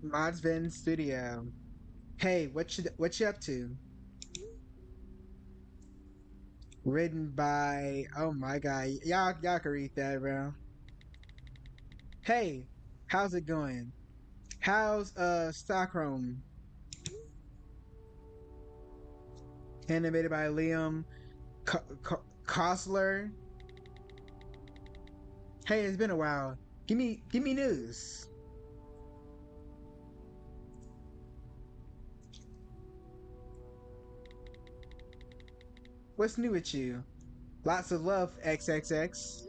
Modsvin Studio. Hey, what you up to? Written by oh my god, y'all can read that, bro. Hey, how's it going? How's Stockholm? Animated by Liam Kostler. Hey, it's been a while. Give me news. What's new with you? Lots of love, XXX.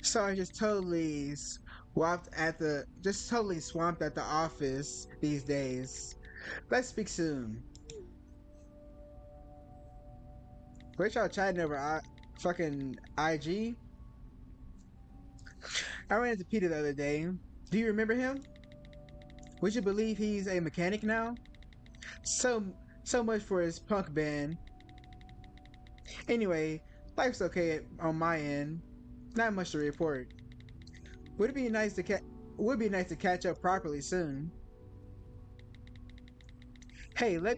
So I just totally swamped at the office these days. Let's speak soon. What y'all chatting over? Fucking IG? I ran into Peter the other day. Do you remember him? Would you believe he's a mechanic now? So so much for his punk band. Anyway, life's okay on my end. Not much to report. Would it be nice to would be nice to catch up properly soon. Hey, w-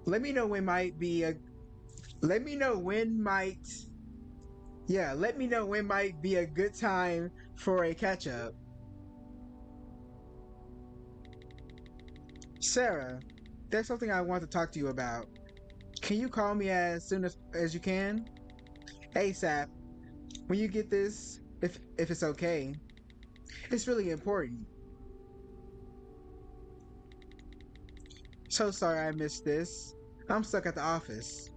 let me know when might be a let me know when might yeah, let me know when might be a good time for a catch up. Sarah, there's something I want to talk to you about. Can you call me as soon as you can? ASAP. When you get this, if it's okay. It's really important. So sorry I missed this. I'm stuck at the office.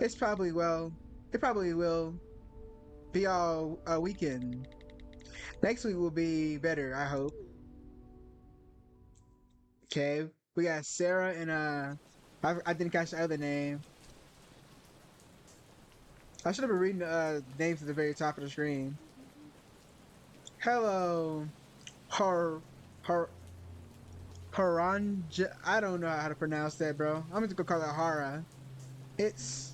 It's probably well, it probably will be all a weekend. Next week will be better, I hope. Okay, we got Sarah and I didn't catch the other name. I should have been reading the names at the very top of the screen. Hello, Har Har Haranja. I don't know how to pronounce that, bro. I'm just gonna call it Hara. It's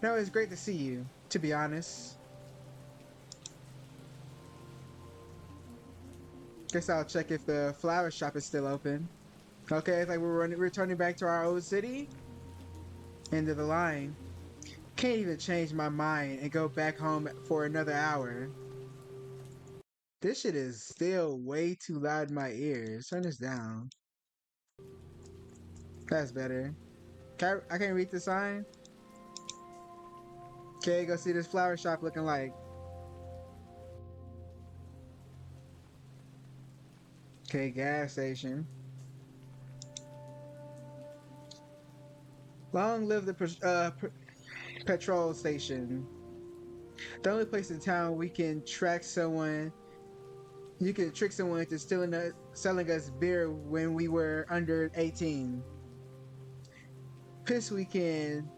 no, it's great to see you. To be honest, guess I'll check if the flower shop is still open. Okay, it's like we're returning back to our old city. End of the line. Can't even change my mind and go back home for another hour. This shit is still way too loud in my ears. Turn this down. That's better. I can't read the sign. Okay, go see this flower shop looking like. Okay, gas station. Long live the petrol station. The only place in town we can track someone. You can trick someone into selling us beer when we were under 18. Piss weekend,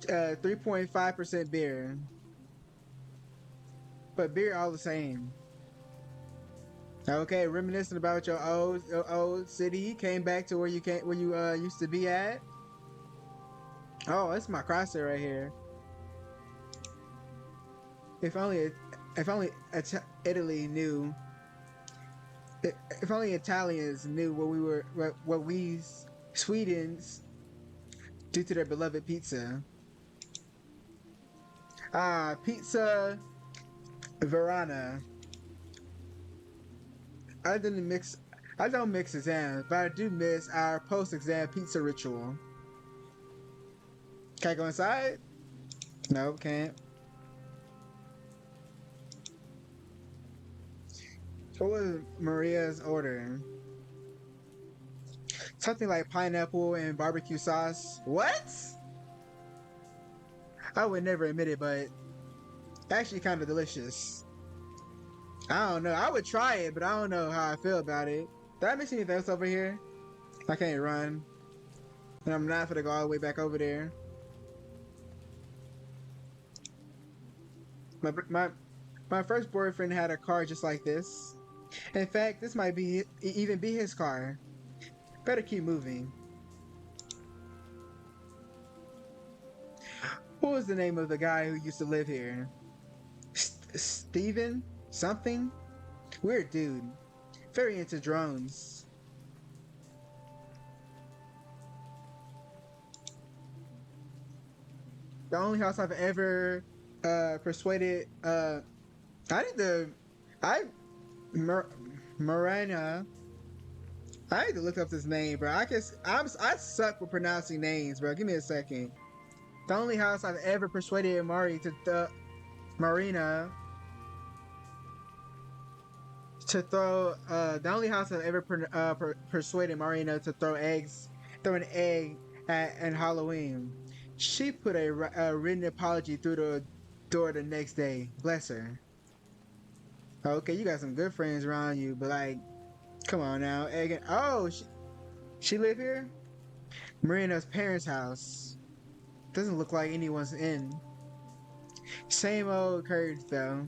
3.5% beer, but beer all the same. Okay, reminiscing about your old city. Came back to where you used to be at. Oh, that's my crosshair right here. If only if only Italy knew. If only Italians knew what we Swedes due to their beloved pizza. Pizza Verana. I didn't mix. I don't mix exams, but I do miss our post-exam pizza ritual. Can I go inside? No, can't. What was Maria's order? Something like pineapple and barbecue sauce. What? I would never admit it, but actually kind of delicious. I don't know. I would try it, but I don't know how I feel about it. Did I miss anything else over here? I can't run. And I'm not gonna go all the way back over there. My my first boyfriend had a car just like this. In fact, this might even be his car. Better keep moving. What was the name of the guy who used to live here? Steven? Something? Weird dude. Very into drones. The only house I've ever persuaded I need to I Mar- Marina. I need to look up this name, bro. I suck with pronouncing names, bro. Give me a second. The only house I've ever persuaded Mari to Marina to throw the only house I've ever persuaded Marina to throw an egg at Halloween. She put a written apology through the door the next day. Bless her. Okay, you got some good friends around you, but like, come on now, egg. Oh, she live here? Marina's parents' house. Doesn't look like anyone's in. Same old curtains though.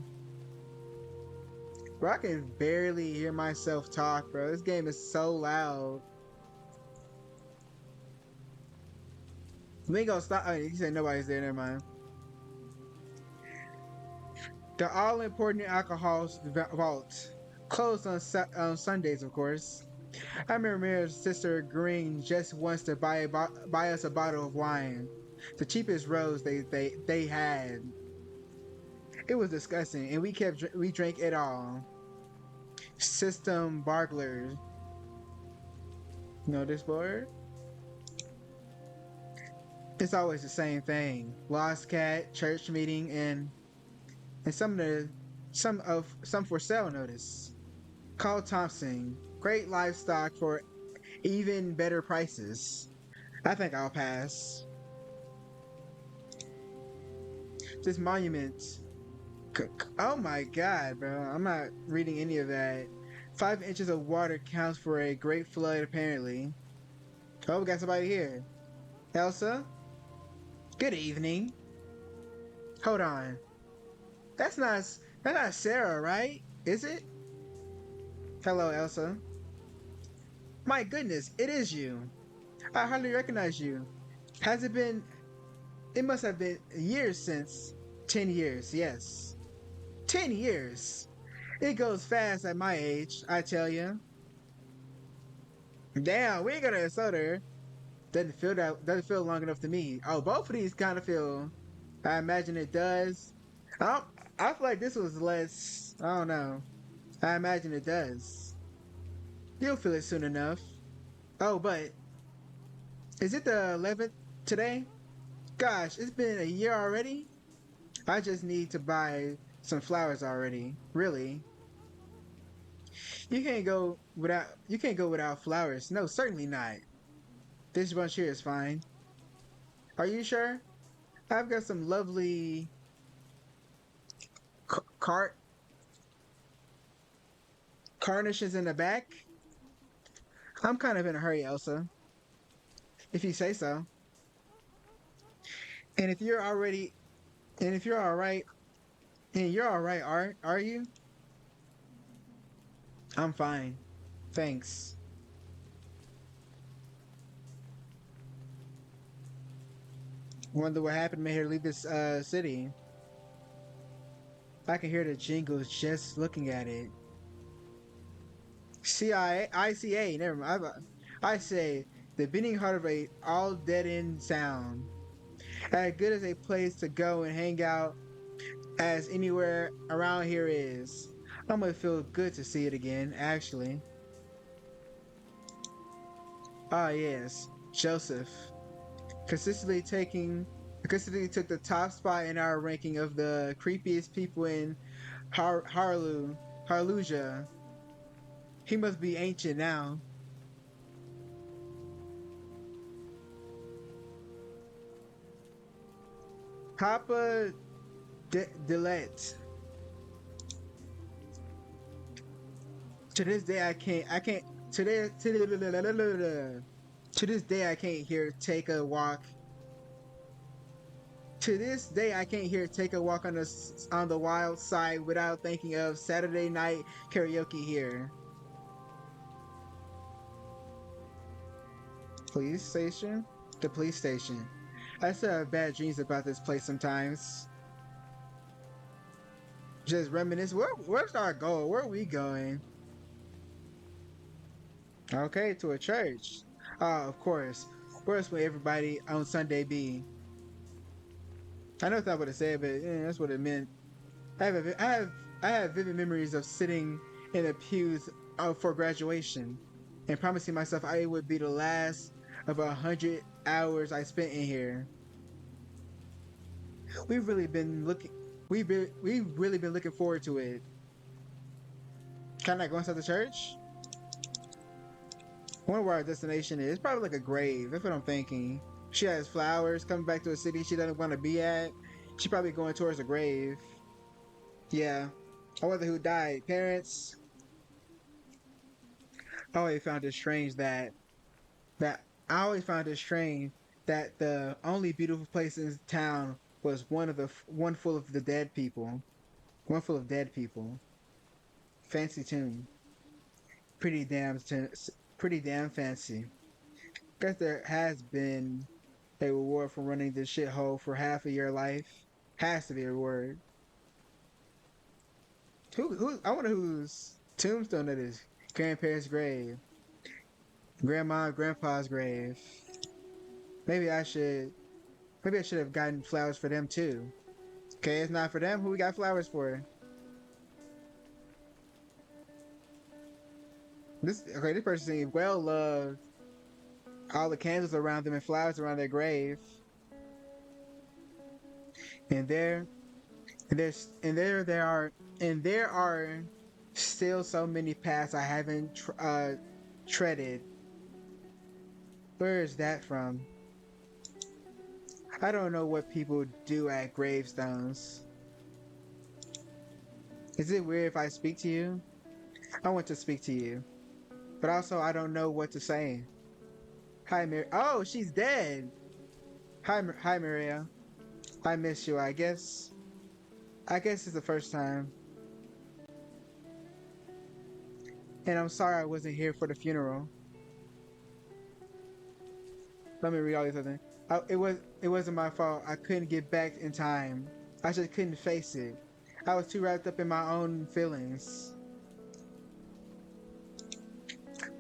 Bro, I can barely hear myself talk, bro. This game is so loud. We ain't gonna stop. Oh, you said nobody's there. Never mind. The all-important alcohol vault closed on Sundays, of course. I remember Mira's sister Green just wants to buy us a bottle of wine, the cheapest rose they had. It was disgusting, and we drank it all. System burglars. Notice board. It's always the same thing. Lost cat, church meeting, and some for sale notice. Call Thompson. Great livestock for even better prices. I think I'll pass. This monument. Oh my god, bro. I'm not reading any of that. 5 inches of water counts for a great flood, apparently. Oh, we got somebody here. Elsa? Good evening. Hold on. That's not Sarah, right? Is it? Hello, Elsa. My goodness, it is you. I hardly recognize you. Has it been? It must have been years since. 10 years, yes. 10 years. It goes fast at my age, I tell you. Damn, we ain't gonna insult her. Doesn't feel long enough to me. Oh, both of these kind of feel. I imagine it does. I I feel like this was less. I don't know. I imagine it does. You'll feel it soon enough. Oh, but is it the 11th today? Gosh, it's been a year already. I just need to buy some flowers already. Really? You can't go without flowers. No, certainly not. This bunch here is fine. Are you sure? I've got some lovely cart carnations in the back. I'm kind of in a hurry, Elsa. If you say so. And if you're already and if you're alright and you're alright, are you? I'm fine. Thanks. Wonder what happened made her leave this city. I can hear the jingles just looking at it. ICA, never mind. I say the beating heart of a all dead end sound. As good as a place to go and hang out as anywhere around here is. I'm gonna feel good to see it again, actually. Ah yes, Joseph. Consistently taking consistently took the top spot in our ranking of the creepiest people in Harluja. He must be ancient now. Papa Delet. To this day I can't to this day I can't hear take a walk. To this day I can't hear take a walk on the wild side without thinking of Saturday night karaoke here. Police station? The police station. I still have bad dreams about this place sometimes. Just reminisce. Where's our goal? Where are we going? Okay, to a church. Of course. Where else would everybody on Sunday be? I know it's not what it said, but that's what it meant. I have vivid memories of sitting in the pews for graduation and promising myself I would be the last of 100 hours I spent in here. We've really been looking. We've really been looking forward to it. Can I go inside the church? I wonder where our destination is. It's probably like a grave. That's what I'm thinking. She has flowers coming back to a city she doesn't want to be at. She probably going towards a grave. Yeah. I wonder who died. Parents. I always found it strange that I always found it strange that the only beautiful place in town was one full of the dead people. One full of dead people. Fancy tune. Pretty damn pretty damn fancy. Guess there has been a reward for running this shithole for half of your life. Has to be a reward. Who I wonder whose tombstone it is. Grandparents' grave. Grandma, grandpa's grave. Maybe I should maybe I should have gotten flowers for them too. Okay, it's not for them. Who we got flowers for? This person seems well loved. All the candles around them and flowers around their grave. And there and there's and there are still so many paths I haven't treaded. Where is that from? I don't know what people do at gravestones. Is it weird if I speak to you? I want to speak to you. But also, I don't know what to say. Hi, Mir. Oh, she's dead. Hi, Maria. I miss you. I guess it's the first time. And I'm sorry I wasn't here for the funeral. Let me read all these other. It wasn't my fault. I couldn't get back in time. I just couldn't face it. I was too wrapped up in my own feelings.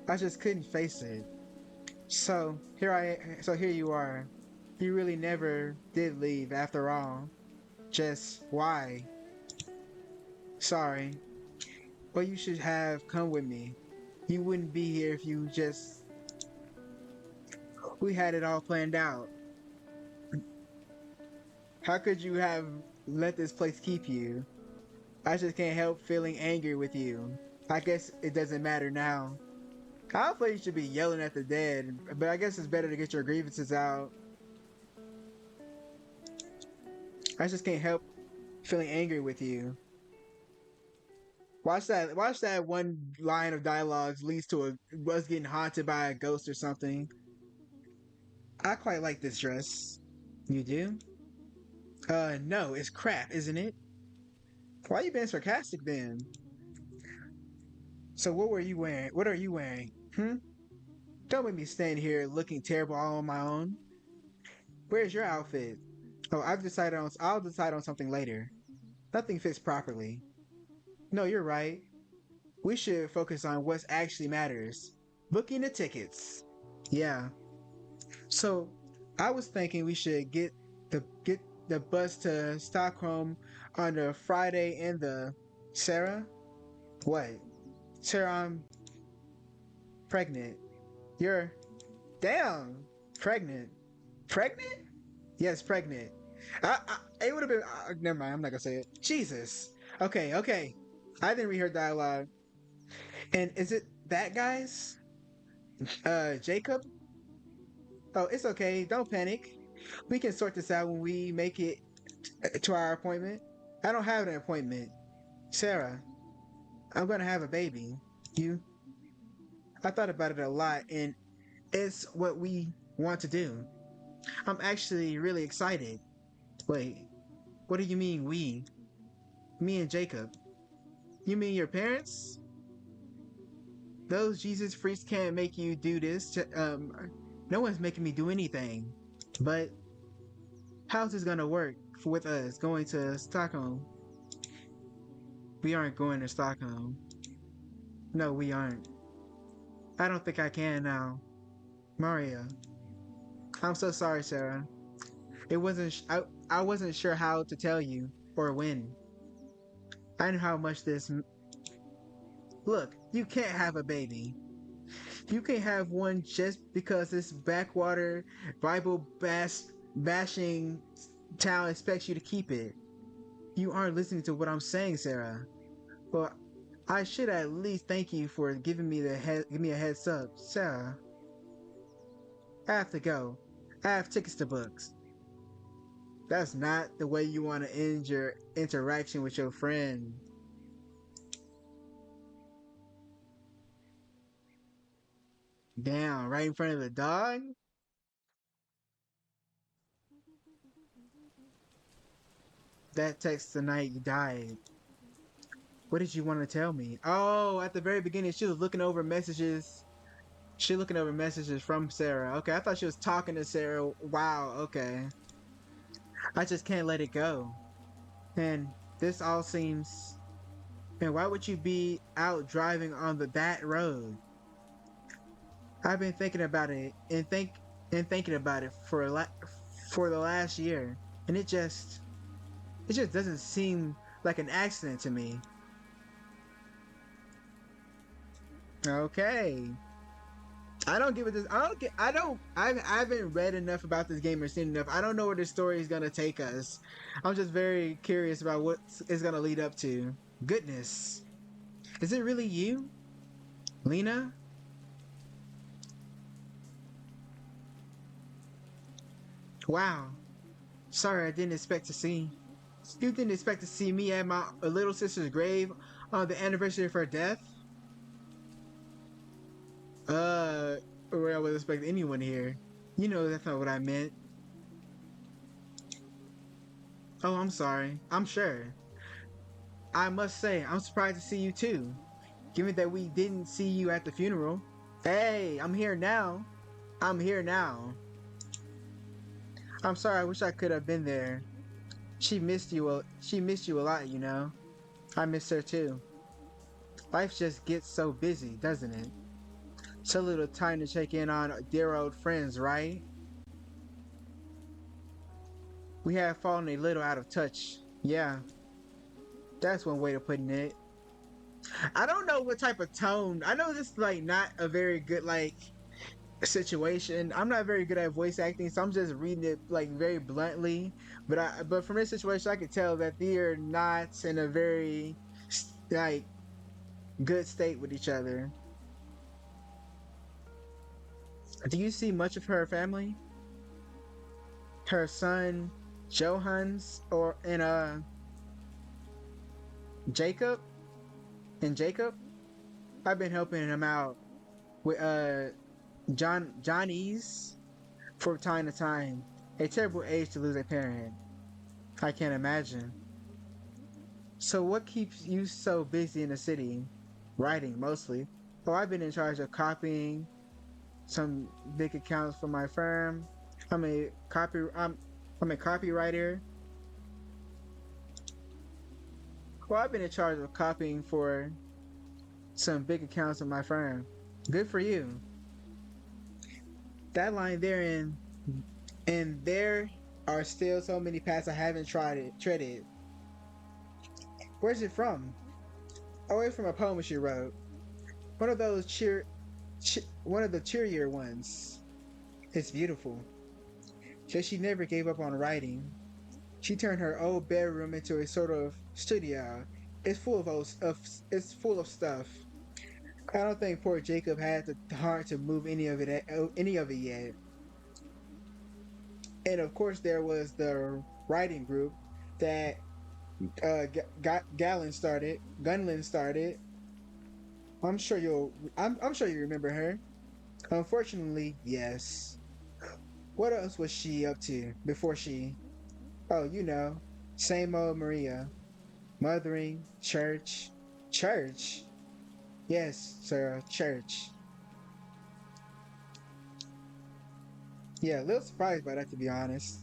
I just couldn't face it. So here you are. You really never did leave after all. Just why? Sorry. But you should have come with me. You wouldn't be here if you just we had it all planned out. How could you have let this place keep you? I just can't help feeling angry with you. I guess it doesn't matter now. I don't think you should be yelling at the dead, but I guess it's better to get your grievances out. I just can't help feeling angry with you. Watch that one line of dialogue leads to us getting haunted by a ghost or something. I quite like this dress. You do? No, it's crap, isn't it? Why are you being sarcastic then? So what were you wearing? What are you wearing? Hmm? Don't make me stand here looking terrible all on my own. Where's your outfit? Oh, I'll decide on something later. Nothing fits properly. No, you're right. We should focus on what actually matters. Booking the tickets. Yeah. So, I was thinking we should get the bus to Stockholm on the Friday and the Sarah? What? Sarah, I'm pregnant. You're damn pregnant. Pregnant? Yes, pregnant. It would have been. Never mind. I'm not gonna say it. Jesus. Okay, okay. I didn't read her dialogue. And is it that guy's? Jacob? Oh, it's okay. Don't panic. We can sort this out when we make it to our appointment. I don't have an appointment. Sarah, I'm gonna have a baby. You? I thought about it a lot, and it's what we want to do. I'm actually really excited. Wait, what do you mean we? Me and Jacob. You mean your parents? Those Jesus freaks can't make you do this. No one's making me do anything. But How's this gonna work with us going to Stockholm? We aren't going to Stockholm. No, we aren't. I don't think I can now. Maria, I'm so sorry, Sarah. It wasn't. I wasn't sure how to tell you or when. I know how much this. Look, you can't have a baby. You can't have one just because this backwater Bible bashing town expects you to keep it. You aren't listening to what I'm saying, Sarah. Well, I should at least thank you for giving me give me a heads up, Sarah. I have to go. I have tickets to books. That's not the way you want to end your interaction with your friend. Damn, right in front of the dog? That text the night you died. What did you want to tell me? Oh, at the very beginning, she was looking over messages. She looking over messages from Sarah. Okay, I thought she was talking to Sarah. Wow, okay. I just can't let it go. And this all seems. And why would you be out driving on that road? I've been thinking about it and thinking about it for the last year, and it just doesn't seem like an accident to me. Okay. I don't give it this. I don't get. I don't. I haven't read enough about this game or seen enough. I don't know where the story is gonna take us. I'm just very curious about what it's gonna lead up to. Goodness, is it really you, Lena? Wow. Sorry, I didn't expect to see. You didn't expect to see me at my little sister's grave on the anniversary of her death. Or I would expect anyone here. You know that's not what I meant. Oh, I'm sorry. I'm sure. I must say, I'm surprised to see you too, given that we didn't see you at the funeral. Hey, I'm here now. I'm here now. I'm sorry. I wish I could have been there. She missed you a lot, you know. I missed her too. Life just gets so busy, doesn't it? So little time to check in on dear old friends, right? We have fallen a little out of touch. Yeah, that's one way of putting it. I don't know what type of tone. I know this is like not a very good like situation. I'm not very good at voice acting, so I'm just reading it like very bluntly. But from this situation, I could tell that they're not in a very like good state with each other. Do you see much of her family? Her son, Johans, or and Jacob and Jacob? I've been helping him out with Johnny's from time to time. A terrible age to lose a parent. I can't imagine. So what keeps you so busy in the city? Writing mostly. Oh, I've been in charge of copying some big accounts for my firm. I'm a copy I'm a copywriter. Well, I've been in charge of copying for some big accounts of my firm. Good for you. That line there and there are still so many paths I haven't treaded. Where's it from? Oh, it's from a poem she wrote. One of those one of the cheerier ones. It's beautiful. So she never gave up on writing. She turned her old bedroom into a sort of studio. It's full of stuff. I don't think poor Jacob had the heart to move any of it yet. And of course, there was the writing group that Gunlin started. I'm sure you remember her. Unfortunately, yes. What else was she up to before she? Oh, you know, same old Maria. Mothering, church, church. Yes, sir, church. Yeah, a little surprised by that to be honest.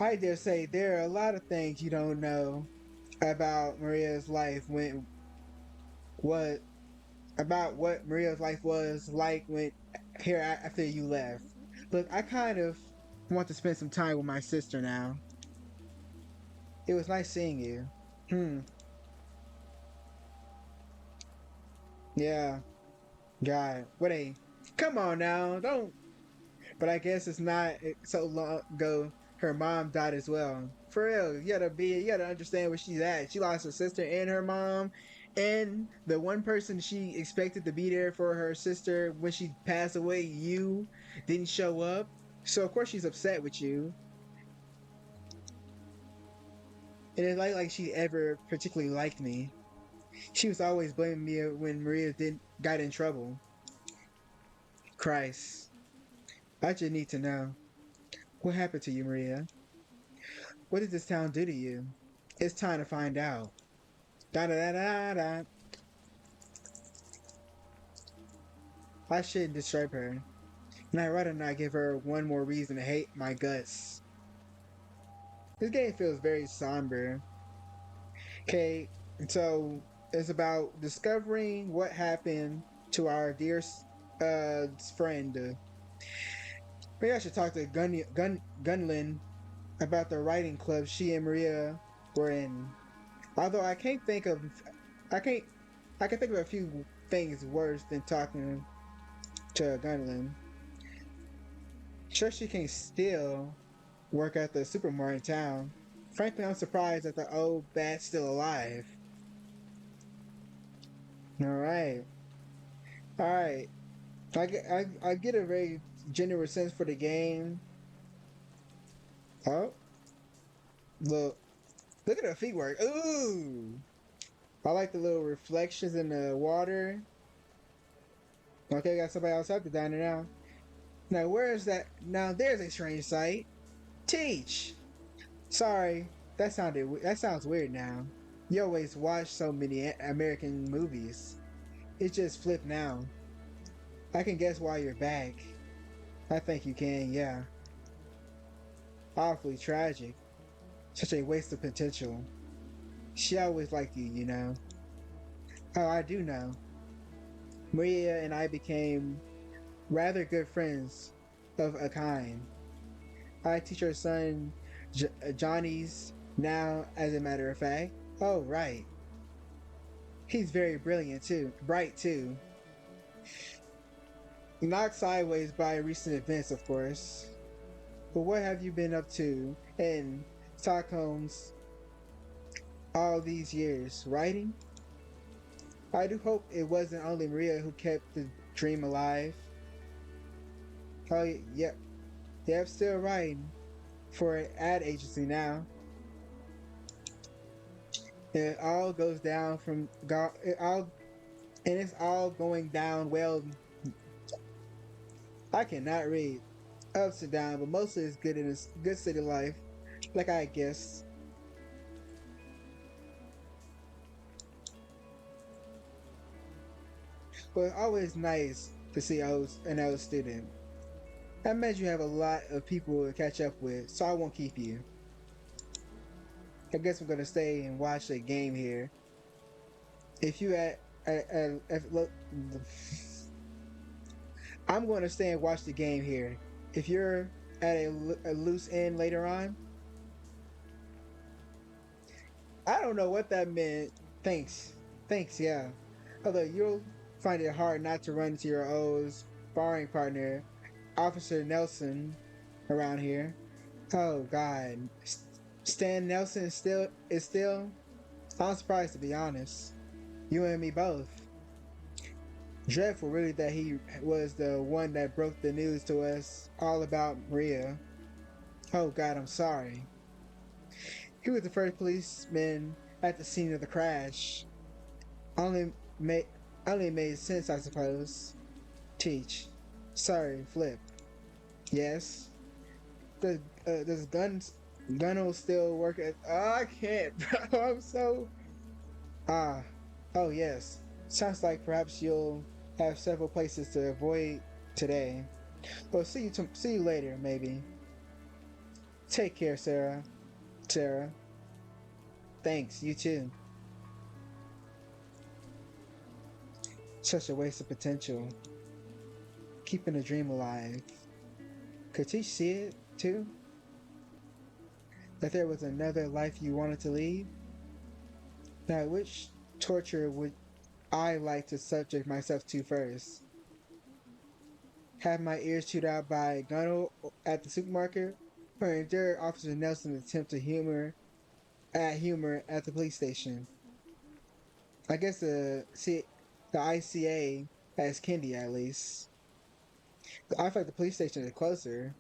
I dare say there are a lot of things you don't know about Maria's life when what about what Maria's life was like when after you left. Look, I kind of want to spend some time with my sister now. It was nice seeing you. Hmm. Yeah. God. What a come on now. Don't but I guess it's not so long ago her mom died as well. For real, you gotta understand where she's at. She lost her sister and her mom, and the one person she expected to be there for her sister when she passed away, you didn't show up. So of course she's upset with you. And it's like she ever particularly liked me. She was always blaming me when Maria didn't got in trouble. Christ, I just need to know what happened to you, Maria. What did this town do to you? It's time to find out. Da da da da da. I shouldn't disturb her, and I'd rather not give her one more reason to hate my guts. This game feels very somber. Okay, so it's about discovering what happened to our dear friend. Maybe I should talk to Gunlin about the writing club she and Maria were in. Although I can't, I can think of a few things worse than talking to Gunlin. Sure, she can still work at the supermarket in town. Frankly, I'm surprised that the old bat's still alive. Alright. Alright. I get a very generous sense for the game. Oh, look. Look at her feet work. Ooh! I like the little reflections in the water. Okay, got somebody else up the diner now. Now, where is that? Now, there's a strange sight. Teach! Sorry, that sounds weird now. You always watch so many American movies. It just flipped now. I can guess why you're back. I think you can, yeah. Awfully tragic. Such a waste of potential. She always liked you, you know. Oh, I do know. Maria and I became rather good friends of a kind. I teach her son Johnny's now, as a matter of fact. Oh, right. He's very brilliant too, bright too. Knocked sideways by recent events, of course. But what have you been up to in Stockholm's all these years? Writing? I do hope it wasn't only Maria who kept the dream alive. Oh, yep. Yep, still writing for an ad agency now. It all goes down from it all, and it's all going down well. I cannot read ups and down, but mostly it's good in this good city life, like I guess. But it's always nice to see an old student. I imagine you have a lot of people to catch up with, so I won't keep you. I guess we're gonna stay and watch the game here. If you look, I'm going to stay and watch the game here. If you're at a loose end later on, I don't know what that meant. Thanks, yeah. Although you'll find it hard not to run into your old sparring partner, Officer Nelson, around here. Oh God, Stan Nelson is still. I'm surprised to be honest. You and me both. Dreadful, really, that he was the one that broke the news to us all about Maria. Oh God, I'm sorry. He was the first policeman at the scene of the crash. Only made only made sense, I suppose. Teach. Sorry, Flip. Yes. Does Gunnel still work at? Oh, I can't, bro. I'm so. Ah. Oh yes. Sounds like perhaps you'll have several places to avoid today. Well, see you later, maybe. Take care, Sarah. Sarah. Thanks, you too. Such a waste of potential. Keeping a dream alive. Could you see it, too? That there was another life you wanted to lead? Now, which torture would I like to subject myself to first? Have my ears chewed out by Gunnel at the supermarket? Or endure Officer Nelson's attempt to humor at the police station? I guess the ICA has Kendi at least. I feel like the police station is closer.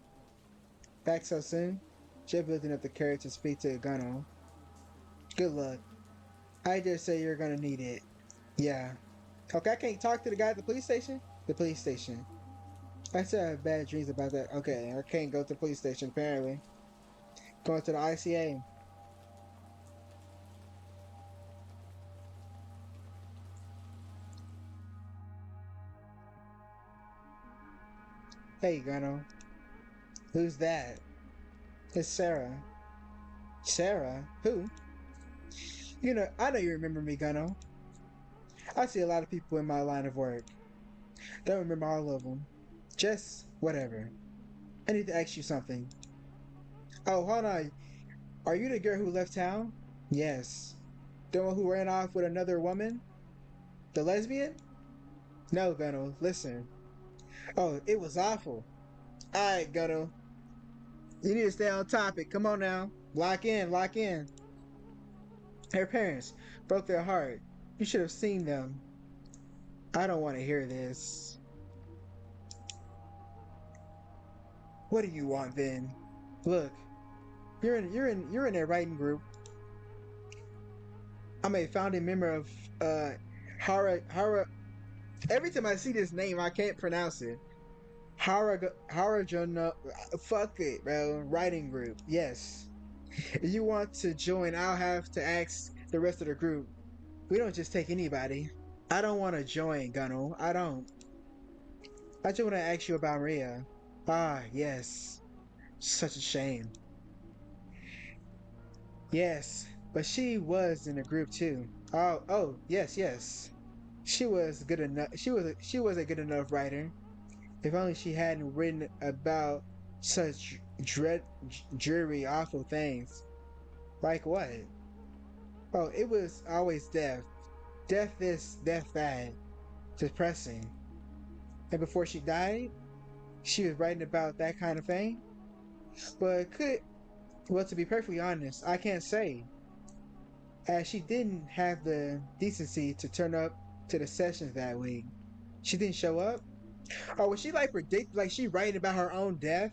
Back so soon? Jay building up the courage to speak to Gunnel. Good luck. I dare say you're gonna need it. Yeah. Okay, I can't talk to the guy at the police station? The police station. I still have bad dreams about that. Okay, I can't go to the police station apparently. Going to the ICA. Hey, Gunnel. Who's that? It's Sarah. Sarah? Who? I know you remember me, Gunnel. I see a lot of people in my line of work. Don't remember all of them. Just whatever. I need to ask you something. Oh, hold on. Are you the girl who left town? Yes. The one who ran off with another woman? The lesbian? No, Gunnel. Listen. Oh, it was awful. Alright, Gunnel. You need to stay on topic. Come on now. Lock in, lock in. Her parents broke their heart. You should have seen them. I don't want to hear this. What do you want then? Look, you're in a writing group. I'm a founding member of Hara. Every time I see this name, I can't pronounce it. Harajuno. Fuck it, bro. Writing group. Yes. If you want to join, I'll have to ask the rest of the group. We don't just take anybody. I don't want to join, Gunnel. I don't. I just want to ask you about Maria. Ah, yes. Such a shame. Yes, but she was in the group too. Oh, yes, yes. She was good enough. She was a good enough writer. If only she hadn't written about such dreary, awful things. Like what? Oh, it was always death. Death this, death that. Depressing. And before she died, she was writing about that kind of thing. But well, to be perfectly honest, I can't say. As she didn't have the decency to turn up to the sessions that week. She didn't show up? Oh, was she like like she writing about her own death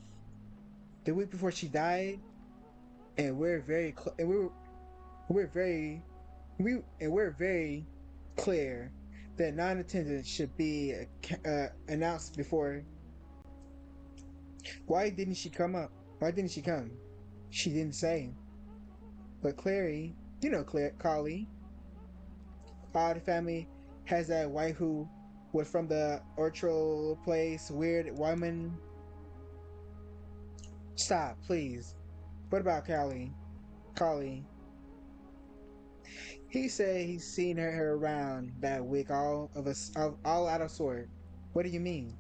the week before she died? And we're very we're very clear that non-attendance should be announced before. Why didn't she come up? Why didn't she come? She didn't say. But Clary, Claire, Carly, Odd Family has that wife who was from the Ortro place, weird woman. Stop, please. What about Callie? Carly. He said he's seen her around that week, all out of sort. What do you mean?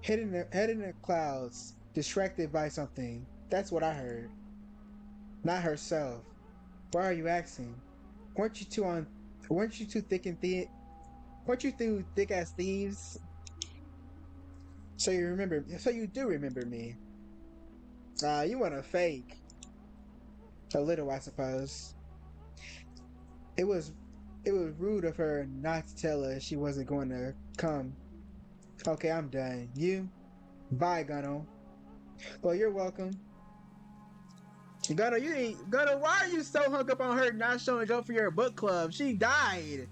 Head in the clouds, distracted by something. That's what I heard. Not herself. Why are you asking? Weren't you two on? Weren't you two thick and thin? Weren't you two thick as thieves? So you remember? So you do remember me? You want to fake a little, I suppose. It was, it was rude of her not to tell us she wasn't going to come. Okay, I'm done. You? Bye, Gunno. Well, you're welcome. Gunno, you ain't Gunno. Why are you so hung up on her not showing up for your book club? She died.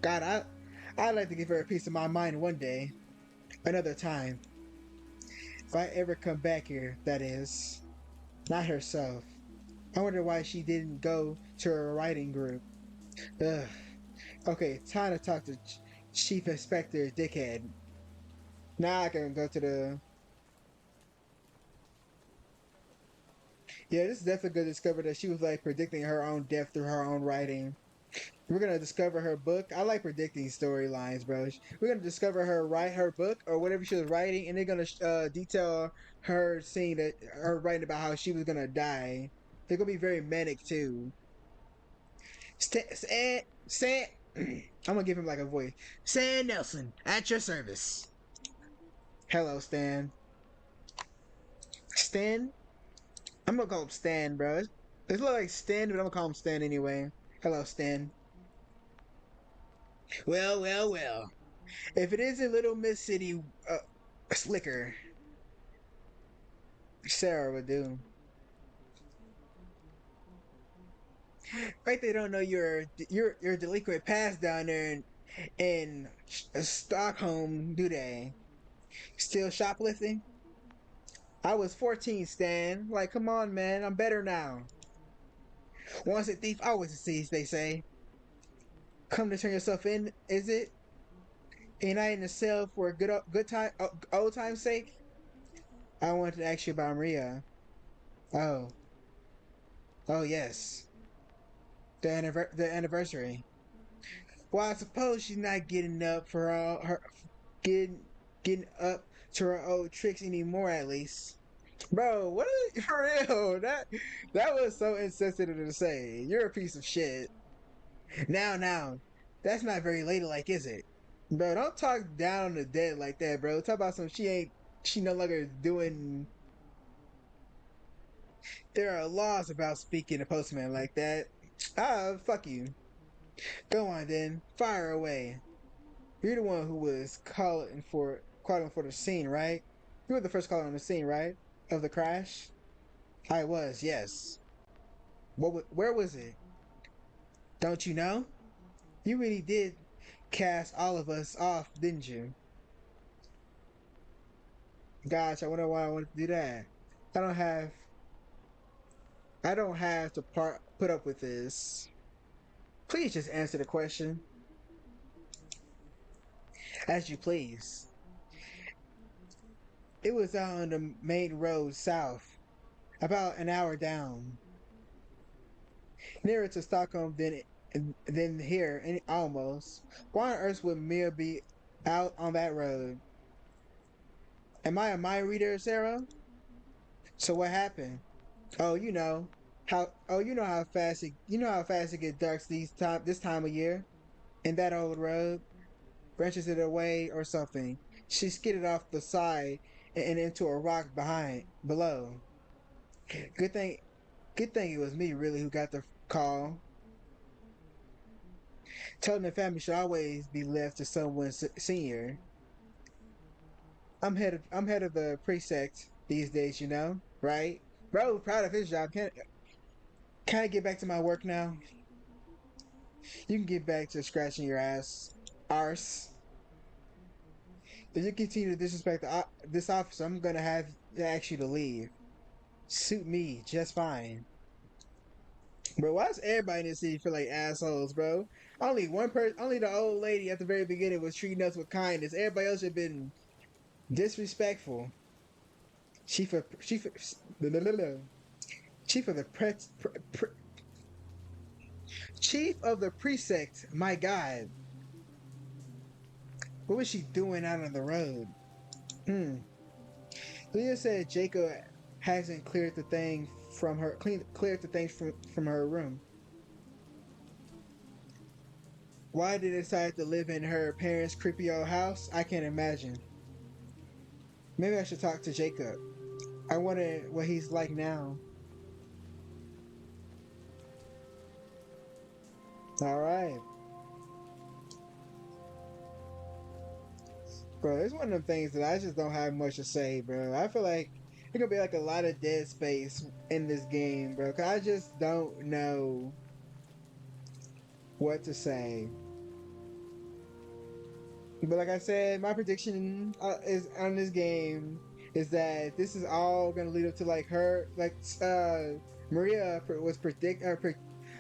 God, I'd like to give her a piece of my mind one day, another time. If I ever come back here, that is. Not herself. I wonder why she didn't go to her writing group. Ugh. Okay, time to talk to Chief Inspector Dickhead. Now I can go to the. Yeah, this is definitely good to discover that she was like predicting her own death through her own writing. We're gonna discover her book. I like predicting storylines, bro. We're gonna discover her write her book or whatever she was writing, and they're gonna detail her seeing that her writing about how she was gonna die. They're gonna be very manic too. Stan, I'm gonna give him like a voice. Stan Nelson, at your service. Hello, Stan. Stan? I'm gonna call him Stan, bro. It's like Stan, but I'm gonna call him Stan anyway. Hello, Stan. Well, well, well. If it isn't Little Miss City Slicker, Sarah would do. Right? They don't know your delinquent past down there in Stockholm, do they? Still shoplifting? I was 14, Stan. Like, come on, man. I'm better now. Once a thief, always a thief, they say. Come to turn yourself in, is it? Ain't I in the cell for a good time, old time's sake? I wanted to ask you about Maria. Oh, oh yes, the anniversary. Well, I suppose she's not getting up for all her getting getting up to her old tricks anymore. At least, bro. What is for real? That was so insensitive to say. You're a piece of shit. Now, that's not very ladylike, is it? Bro, don't talk down on the dead like that, bro. Talk about some she no longer doing. There are laws about speaking to postman like that. Ah, fuck you. Go on then, fire away. You're the one who was calling for the scene, right? You were the first caller on the scene, right? Of the crash? I was, yes. Where was it? Don't you know? You really did cast all of us off, didn't you? Gosh, I wonder why I wanted to do that. I don't have I don't have to put up with this. Please just answer the question as you please. It was out on the main road south, about an hour down, nearer to Stockholm than here, and almost. Why on earth would Mia be out on that road? Am I a mind reader, Sarah? So what happened? Oh, you know how fast it gets dark this time of year. In that old road, branches it away or something. She skidded off the side and into a rock below. Good thing, good thing it was me really who got the call. Telling the family should always be left to someone senior. I'm head of the precinct these days, you know, right? Bro, proud of his job. Can I get back to my work now? You can get back to scratching your arse. If you continue to disrespect this officer, I'm gonna have to ask you to leave. Suit me just fine. Bro, why does everybody in this city feel like assholes, bro? Only the old lady at the very beginning was treating us with kindness. Everybody else had been disrespectful. Chief of chief of, chief of the chief of the precinct. My God, what was she doing out on the road? Hmm. Leah said Jacob hasn't cleared the thing cleared the things from her room. Why did they decide to live in her parents' creepy old house? I can't imagine. Maybe I should talk to Jacob. I wonder what he's like now. All right, bro. It's one of them things that I just don't have much to say, bro. I feel like it's gonna be like a lot of dead space in this game, bro. Cause I just don't know what to say. But like I said, my prediction is on this game is that this is all gonna lead up to like her, like Maria was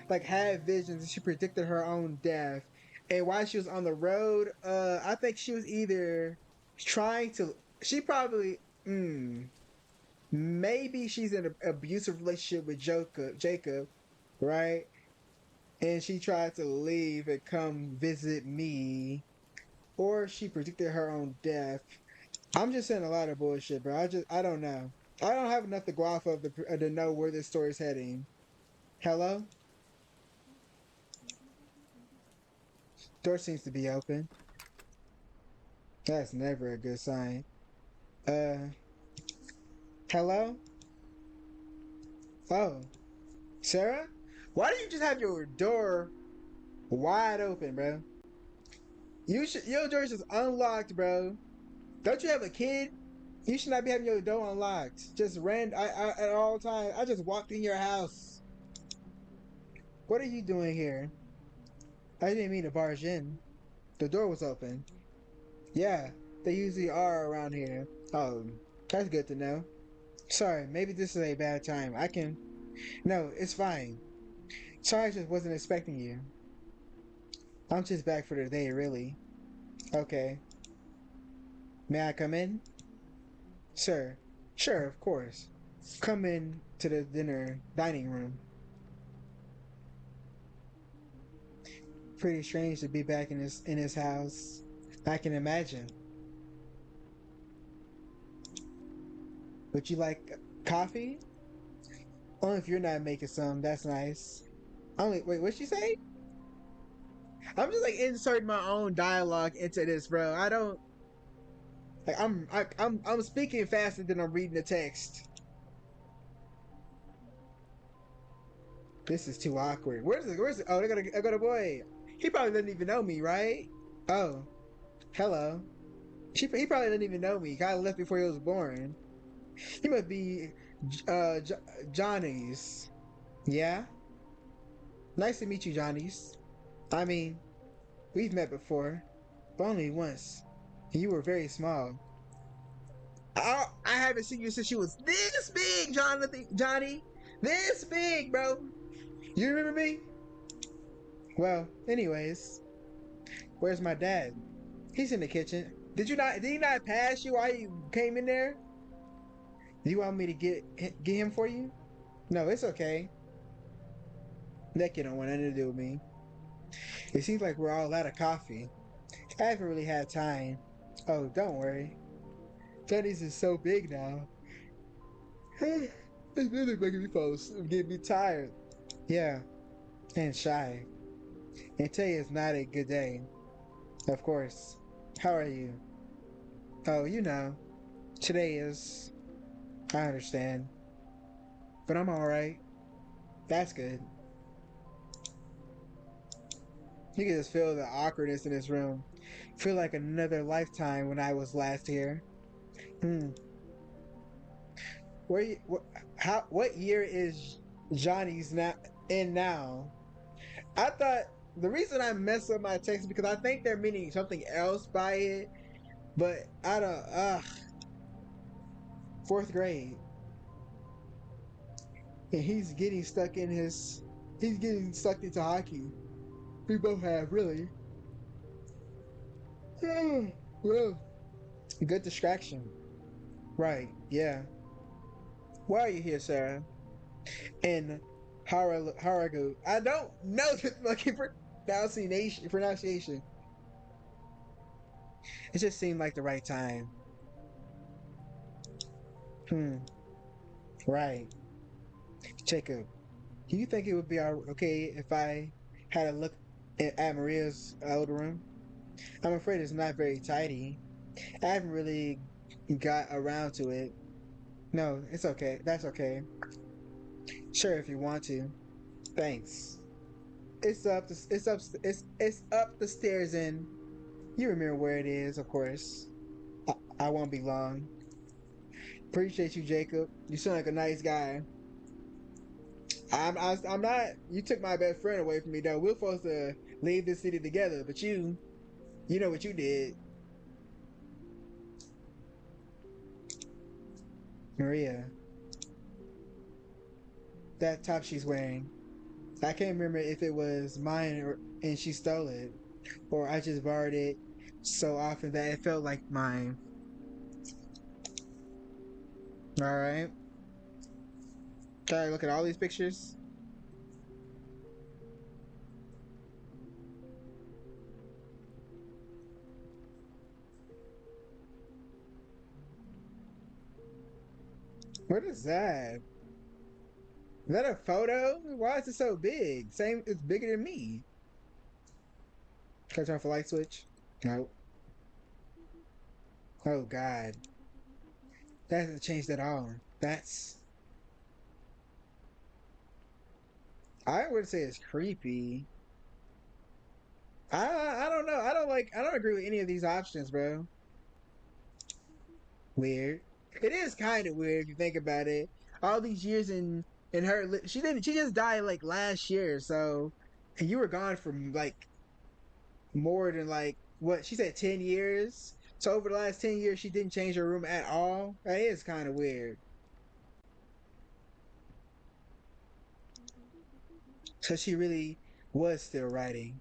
like had visions and she predicted her own death. And while she was on the road, I think she was either trying to, she probably, Maybe she's in an abusive relationship with Jacob, right? And she tried to leave and come visit me, or she predicted her own death. I'm just saying a lot of bullshit, bro. I don't know. I don't have enough to go off of to know where this story's heading. Hello? Door seems to be open. That's never a good sign. Uh, hello? Oh, Sarah? Why do you just have your door wide open, bro? Your door is just unlocked, bro. Don't you have a kid? You should not be having your door unlocked. Just at all times. I just walked in your house. What are you doing here? I didn't mean to barge in. The door was open. Yeah, they usually are around here. Oh, that's good to know. Sorry, maybe this is a bad time. I can. No, it's fine. Sorry, I just wasn't expecting you. I'm just back for the day, really. Okay. May I come in? Sir. Sure, of course. Come in to the dining room. Pretty strange to be back in his house. I can imagine. Would you like coffee? Only if you're not making some, that's nice. Only wait, what'd she say? I'm just like inserting my own dialogue into this, bro. I don't like I'm speaking faster than I'm reading the text. This is too awkward. Oh, I got a boy. He probably doesn't even know me, right? Oh, hello. He probably didn't even know me. Kind of left before he was born. He must be Johnny's. Yeah? Nice to meet you, Johnny's. I mean, we've met before, but only once. You were very small. I haven't seen you since you was this big, Johnny. This big, bro. You remember me? Well, anyways, where's my dad? He's in the kitchen. Did he not pass you while you came in there? Do you want me to get him for you? No, it's okay. That kid don't want nothing to do with me. It seems like we're all out of coffee. I haven't really had time. Oh, don't worry. Denny's is so big now. It's really making me getting me tired. Yeah, and shy. And today is not a good day. Of course. How are you? Oh, today is. I understand. But I'm alright. That's good. You can just feel the awkwardness in this room. Feel like another lifetime when I was last here. Hmm. Where you, what year is Johnny's now? I thought the reason I messed up my text is because I think they're meaning something else by it, but I don't. Fourth grade, and He's getting sucked into hockey. We both have really. Well, good distraction. Right? Yeah. Why are you here, Sarah? In Haragu. I don't know the fucking pronunciation. It just seemed like the right time. Hmm. Right. Jacob, do you think it would be okay if I had a look at Maria's old room? I'm afraid it's not very tidy. I haven't really got around to it. No, it's okay. That's okay. Sure, if you want to. Thanks. It's up the stairs and you remember where it is, of course. I won't be long. Appreciate you, Jacob. You sound like a nice guy. I'm not. You took my best friend away from me, though. We're supposed to leave this city together, but you know what you did, Maria. That top she's wearing. I can't remember if it was mine and she stole it, or I just borrowed it so often that it felt like mine. All right. Can I look at all these pictures? What is that? Is that a photo? Why is it so big? Same, it's bigger than me. Can I turn off the light switch? No. Oh God, that hasn't changed at all. That's I would say it's creepy. I don't know. I don't agree with any of these options, bro. Weird. It is kind of weird if you think about it. All these years in her she just died like last year, so and you were gone for like more than like what she said 10 years. So over the last 10 years she didn't change her room at all. That is kind of weird. So she really was still writing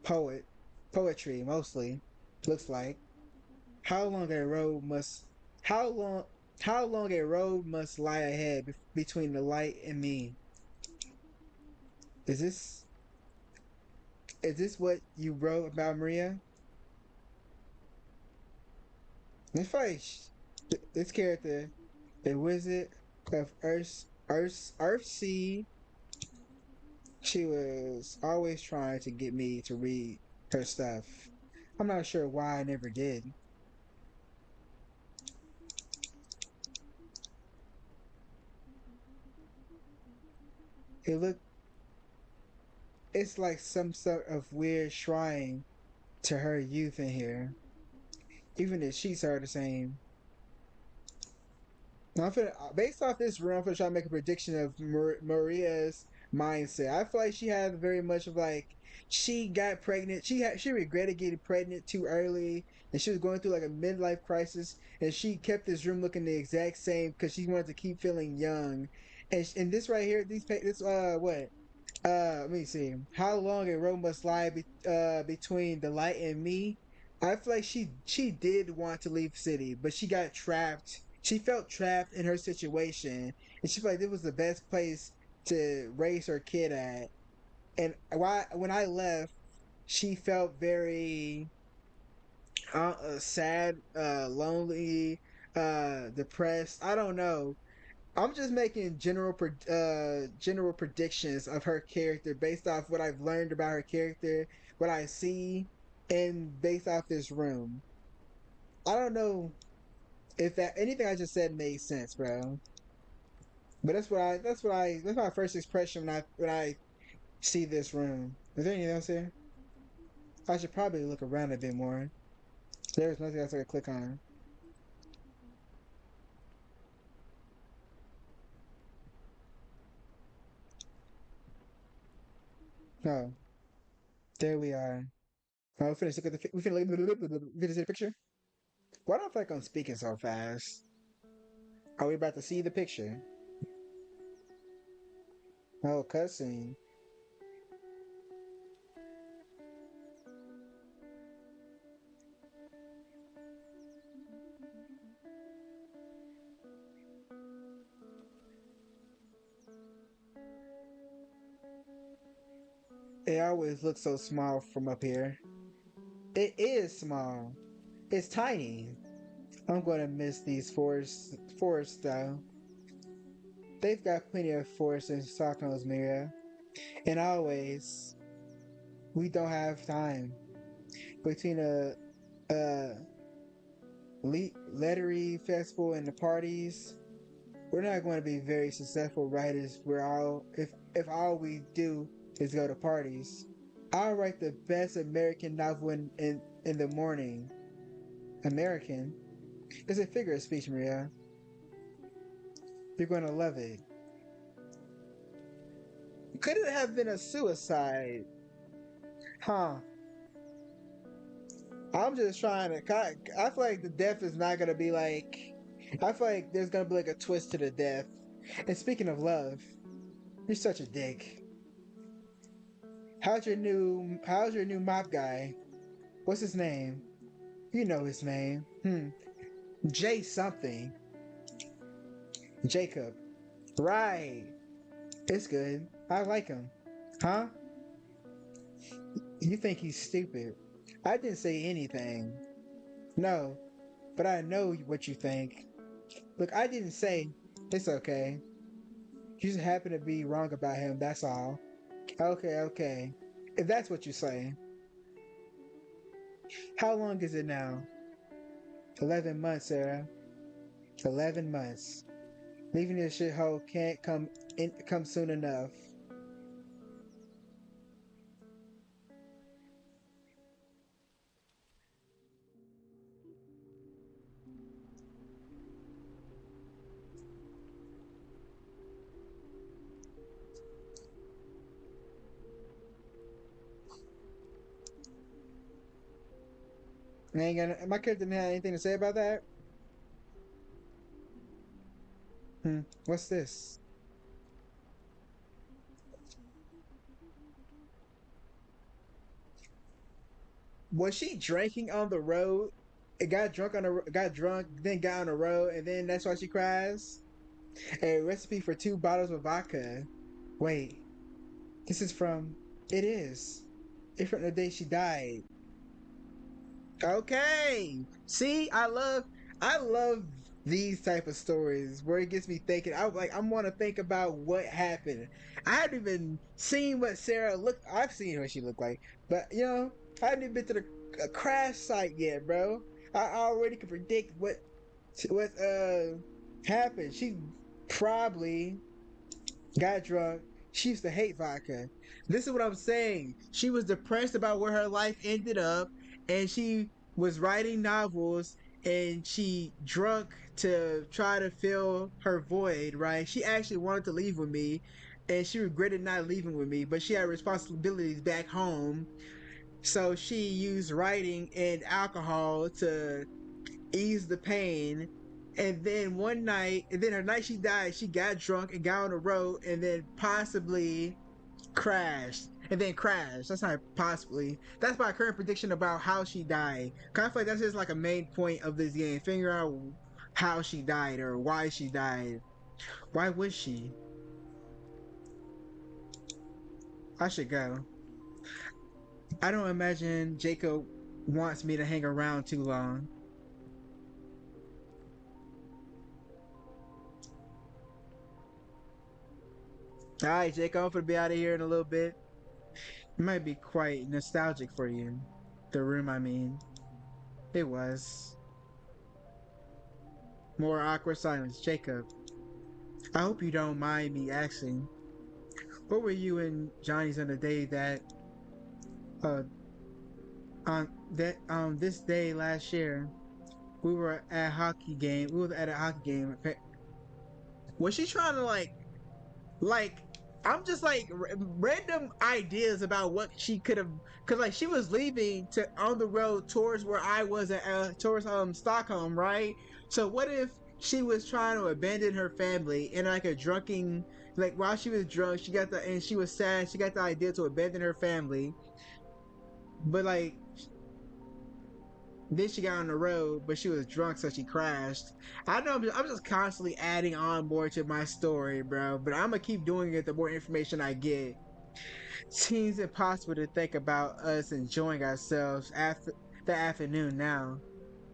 poet poetry mostly. Looks like how long a road must how long how long a road must lie ahead between the light and me. Is this what you wrote about Maria? This fight, this character, the Wizard of Earthsea, she was always trying to get me to read her stuff. I'm not sure why I never did. It look, it's like some sort of weird shrine to her youth in here. Even the sheets are the same. Now based off this room, I'm gonna try to make a prediction of Maria's mindset. I feel like she had very much of like she got pregnant. She regretted getting pregnant too early, and she was going through like a midlife crisis. And she kept this room looking the exact same because she wanted to keep feeling young. And this right here, this what let me see. How long a road must lie between the light and me? I feel like she did want to leave the city, but she got trapped. She felt trapped in her situation, and she felt like this was the best place to raise her kid at. And why when I left, she felt very sad, lonely, depressed. I don't know. I'm just making general predictions of her character based off what I've learned about her character, what I see, and based off this room. I don't know if that anything I just said made sense, bro. But that's my first expression when I see this room. Is there anything else here? I should probably look around a bit more. There's nothing else I can click on. No, there we are. Oh, we finished look at the we finished finish the picture. Why don't I feel like I'm speaking so fast? Are we about to see the picture? Oh, cussing. It always looks so small from up here. It is small. It's tiny. I'm gonna miss these forests though. They've got plenty of forests in Stockholm's Mira. And always, we don't have time. Between a lettery festival and the parties, we're not going to be very successful writers. We're all if all we do is go to parties. I'll write the best American novel in the morning. American? It's a figure of speech, Maria. You're going to love it. Could it have been a suicide? Huh. I'm just trying to. I feel like the death is not going to be like. I feel like there's going to be like a twist to the death. And speaking of love, you're such a dick. How's your new mop guy? What's his name? You know his name. Jay something. Jacob. Right. It's good. I like him. Huh? You think he's stupid. I didn't say anything. No, but I know what you think. Look, I didn't say it's okay. You just happen to be wrong about him, that's all. Okay, okay. If that's what you say. How long is it now? 11 months, Sarah. 11 months. Leaving this shithole can't come soon enough. I ain't gonna. My character didn't have anything to say about that. What's this? Was she drinking on the road? It got drunk on the got drunk, then got on the road, and then that's why she cries. A recipe for 2 bottles of vodka. Wait, this is from. It is. It's from the day she died. Okay. See, I love these type of stories where it gets me thinking. I want to think about what happened. I haven't even seen what Sarah looked. I've seen what she looked like, but I haven't even been to the crash site yet, bro. I already can predict what happened. She probably got drunk. She used to hate vodka. This is what I'm saying. She was depressed about where her life ended up, and she was writing novels, and she drunk to try to fill her void, right? She actually wanted to leave with me, and she regretted not leaving with me, but she had responsibilities back home. So she used writing and alcohol to ease the pain. And then one night, and then her night she died, she got drunk and got on the road and then possibly crashed. And then crashed. That's not possibly. That's my current prediction about how she died. Kind of feel like that's just like a main point of this game. Figure out how she died or why she died. Why would she? I should go. I don't imagine Jacob wants me to hang around too long. Alright, Jacob, I'm gonna be out of here in a little bit. It might be quite nostalgic for you. The room, I mean. It was. More awkward silence. Jacob, I hope you don't mind me asking. What were you and Johnny's on the day that, uh, on this day last year, we were at a hockey game. We were at a hockey game. Was she trying to like I'm just like random ideas about what she could have, because like she was leaving to on the road towards where I was at, towards Stockholm, right? So what if she was trying to abandon her family in like a drunken, like while she was drunk, she got the and she was sad, she got the idea to abandon her family, but like then she got on the road, but she was drunk, so she crashed. I know I'm just constantly adding on more to my story, bro. But I'm gonna keep doing it the more information I get. Seems impossible to think about us enjoying ourselves after the afternoon now.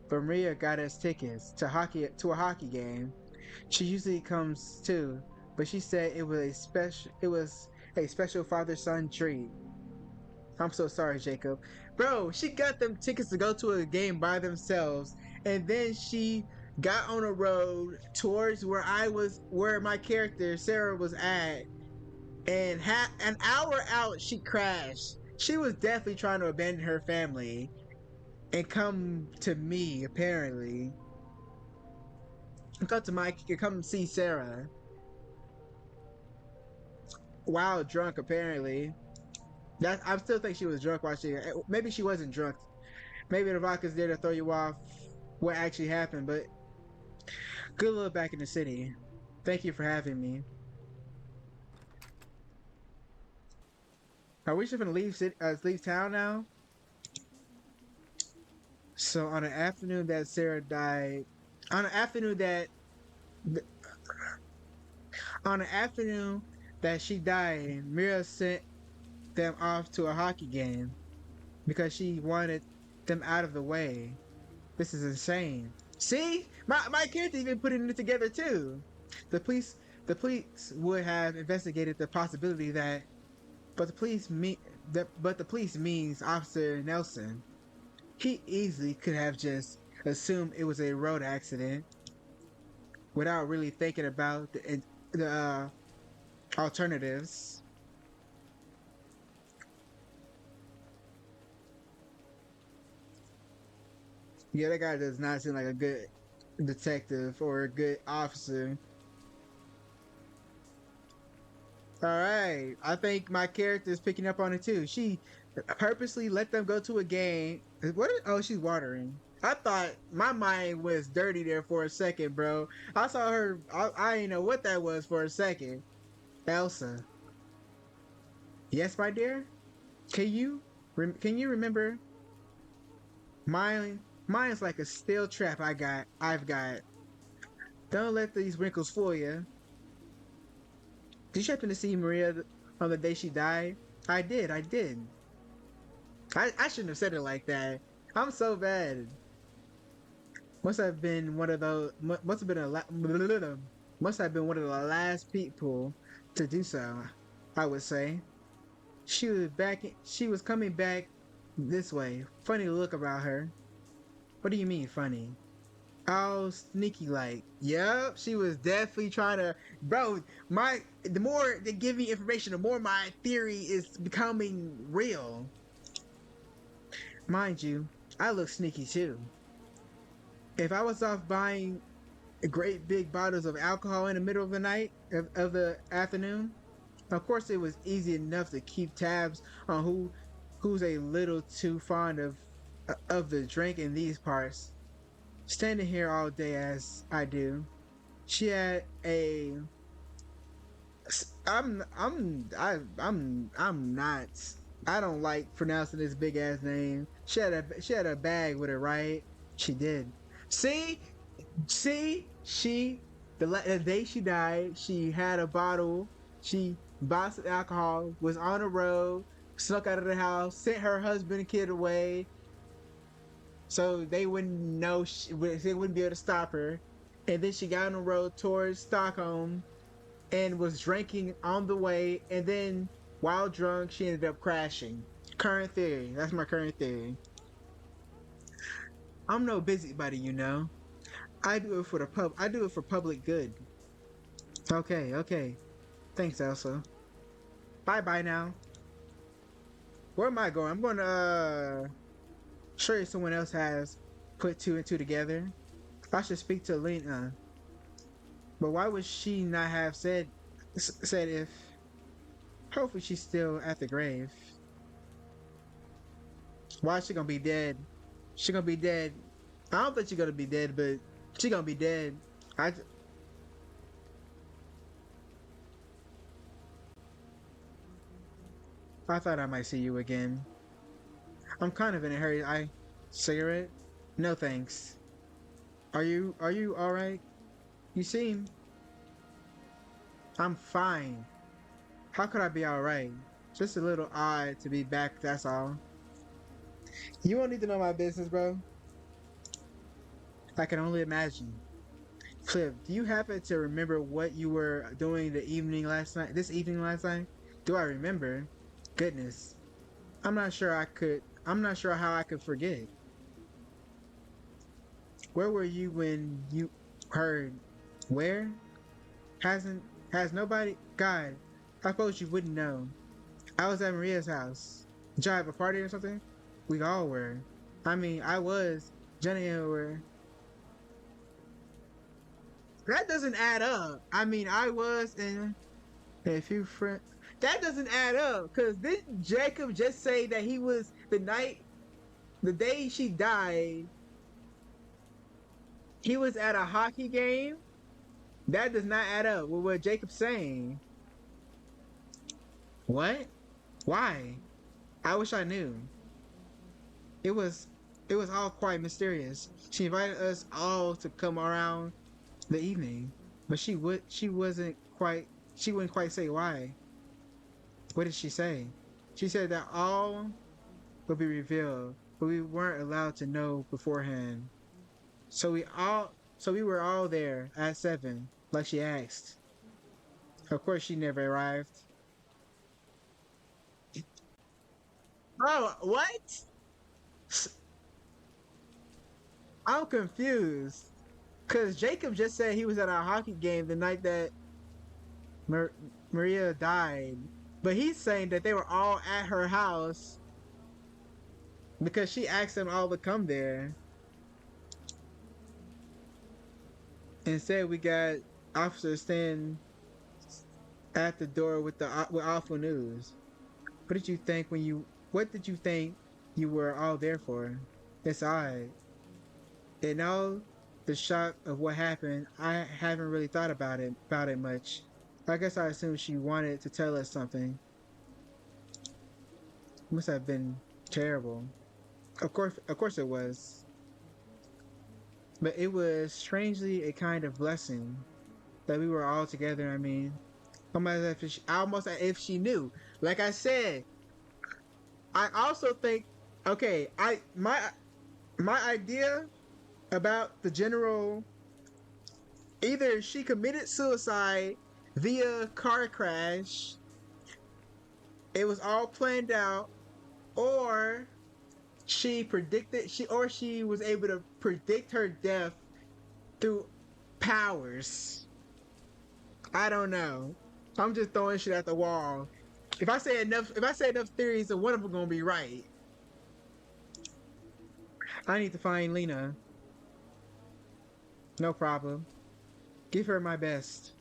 But Maria got us tickets to a hockey game. She usually comes too, but she said it was a special father son treat. I'm so sorry, Jacob. Bro, she got them tickets to go to a game by themselves, and then she got on a road towards where my character Sarah was at, and an hour out, she crashed. She was definitely trying to abandon her family and come to me, apparently. Come see Sarah. While drunk, apparently. I still think she was drunk while maybe she wasn't drunk. Maybe the vodka's there to throw you off what actually happened, but good luck back in the city. Thank you for having me. Are we just gonna leave town now? So on the afternoon that Sarah died, on the afternoon that on the afternoon that she died, Mira sent them off to a hockey game because she wanted them out of the way. This is insane. See? My character even putting it together too. The police the police would have investigated the possibility that but the police mean but the police means Officer Nelson. He easily could have just assumed it was a road accident without really thinking about the alternatives. Yeah, that guy does not seem like a good detective or a good officer. All right, I think my character is picking up on it too. She purposely let them go to a game. What? Oh, she's watering. I thought my mind was dirty there for a second, bro. I saw her. I didn't know what that was for a second. Elsa. Yes, my dear. Can you can you remember mine? Mine's like a steel trap I've got. Don't let these wrinkles fool you. Did you happen to see Maria on the day she died? I did. I did. I shouldn't have said it like that. I'm so bad. Must have been one of those. Must have been must have been one of the last people to do so. I would say. She was back. She was coming back this way. Funny look about her. What do you mean funny? Oh, sneaky like. Yep, she was definitely trying to. Bro, the more they give me information, the more my theory is becoming real. Mind you, I look sneaky too. If I was off buying great big bottles of alcohol in the middle of the night of the afternoon, of course it was easy enough to keep tabs on who's a little too fond of the drink in these parts. Standing here all day as I do, she had a. I'm not. I don't like pronouncing this big ass name. She had a bag with her, right? She did. See, the day she died, she had a bottle. She bought some alcohol. Was on the road. Snuck out of the house. Sent her husband and kid away so they wouldn't know they wouldn't be able to stop her. And then she got on the road towards Stockholm and was drinking on the way. And then while drunk, she ended up crashing. Current theory. That's my current theory. I'm no busybody, you know. I do it for the pub. I do it for public good. Okay, okay. Thanks, Elsa. Bye, bye now. Where am I going? I'm going to sure someone else has put two and two together. I should speak to Lena. But why would she not have said if? Hopefully she's still at the grave. Why is she gonna be dead? She gonna be dead. I don't think she's gonna be dead, but she gonna be dead. I I thought I might see you again. I'm kind of in a hurry. Cigarette? No thanks. Are you all right? You seem. I'm fine. How could I be all right? Just a little odd to be back. That's all. You won't need to know my business, bro. I can only imagine. Cliff, do you happen to remember what you were doing the evening last night? This evening last night? Do I remember? Goodness. I'm not sure I could. I'm not sure how I could forget. Where were you when you heard? Where? Has nobody? God, I suppose you wouldn't know. I was at Maria's house. Did y'all have a party or something? We all were. I mean, I was. Jenny and were. That doesn't add up. I mean, I was and a few friends. That doesn't add up. Cause didn't Jacob just say that he was the day she died, he was at a hockey game? That does not add up with what Jacob's saying. What? Why? I wish I knew. It was it was all quite mysterious. She invited us all to come around the evening, but she wasn't quite she wouldn't quite say why. What did she say? She said that all would be revealed, but we weren't allowed to know beforehand. So we were all there at 7, like she asked. Of course, she never arrived. Bro, what? I'm confused. Cause Jacob just said he was at a hockey game the night that Mar- Maria died, but he's saying that they were all at her house because she asked them all to come there. Instead, we got officers standing at the door with with awful news. What did you think when you? What did you think you were all there for? It's odd. And all the shock of what happened, I haven't really thought about it much. I guess I assumed she wanted to tell us something. It must have been terrible. Of course it was. But it was strangely a kind of blessing that we were all together. I mean, almost as if she knew. Like I said, I also think, okay, my idea about the general, either she committed suicide via car crash, it was all planned out, or she was able to predict her death through powers. I don't know. I'm just throwing shit at the wall. If I say enough theories, then one of them gonna be right. I need to find Lena. No problem. Give her my best.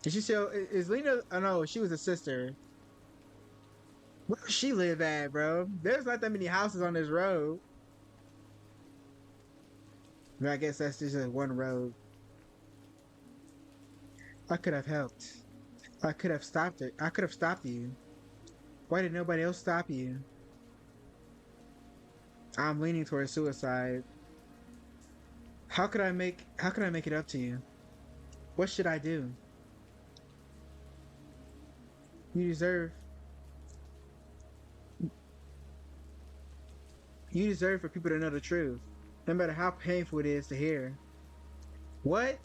Is she still? Is Lena? Oh no, she was a sister. Where does she live at, bro? There's not that many houses on this road. But I guess that's just a one road. I could have helped. I could have stopped it. I could have stopped you. Why did nobody else stop you? I'm leaning towards suicide. How could I make it up to you? What should I do? You deserve you deserve for people to know the truth. No matter how painful it is to hear. What?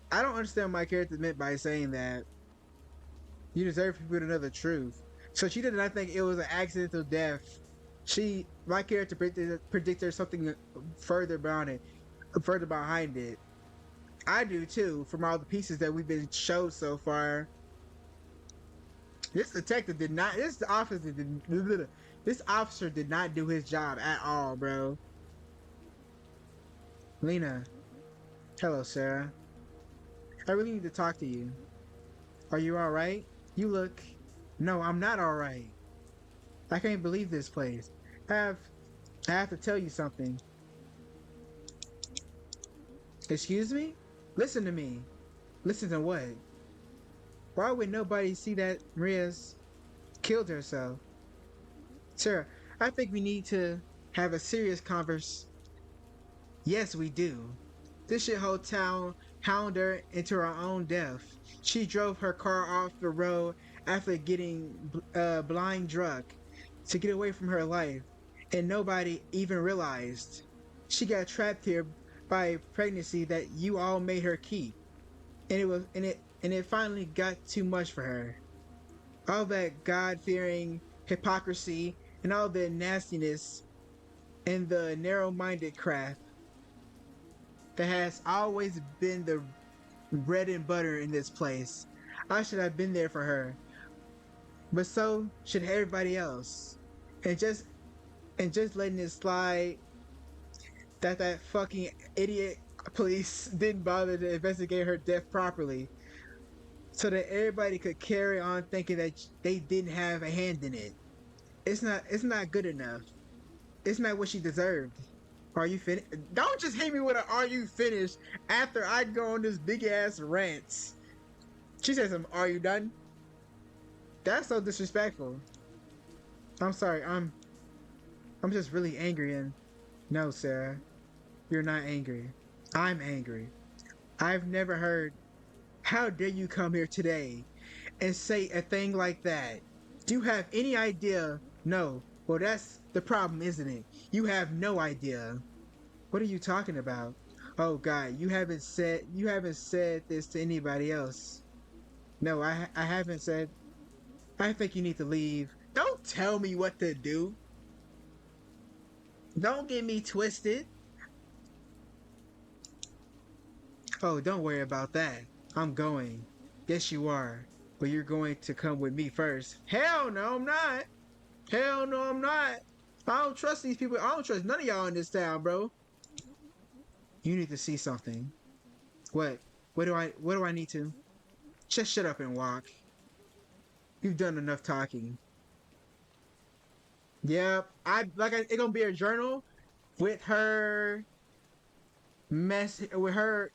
I don't understand what my character meant by saying that. You deserve for people to know the truth. So she did not think it was an accidental death. My character predicted something further beyond it, further behind it. I do too, from all the pieces that we've been showed so far. This detective did not. This officer did not do his job at all, bro. Lena, hello, Sarah. I really need to talk to you. Are you all right? You look. No, I'm not all right. I can't believe this place. I have. I have to tell you something. Excuse me? Listen to me. Listen to what? Why would nobody see that Maria's killed herself? Sarah, I think we need to have a serious converse. Yes, we do. This shithole town hound her into her own death. She drove her car off the road after getting blind drunk to get away from her life, and nobody even realized. She got trapped here by a pregnancy that you all made her keep, and it finally got too much for her. All that God-fearing hypocrisy and all the nastiness and the narrow-minded craft that has always been the bread and butter in this place. I should have been there for her, but so should everybody else. And just letting it slide that fucking idiot police didn't bother to investigate her death properly, so that everybody could carry on thinking that they didn't have a hand in it. It's not good enough. It's not what she deserved. Are you finished? Don't just hit me with a "Are you finished?" after I go on this big ass rant. She says, "Are you done?" That's so disrespectful. I'm sorry. I'm just really angry and no, Sarah, you're not angry. I'm angry. I've never heard How dare you come here today and say a thing like that? Do you have any idea? No. Well, that's the problem, isn't it? You have no idea. What are you talking about? Oh God, you haven't said this to anybody else. No, I haven't said. I think you need to leave. Don't tell me what to do. Don't get me twisted. Oh, don't worry about that. I'm going. Yes, you are. But you're going to come with me first. Hell no, I'm not. Hell no, I'm not. I don't trust these people. I don't trust none of y'all in this town, bro. You need to see something. What? What do I need to? Just shut up and walk. You've done enough talking. Yep. It's gonna be a journal with her with her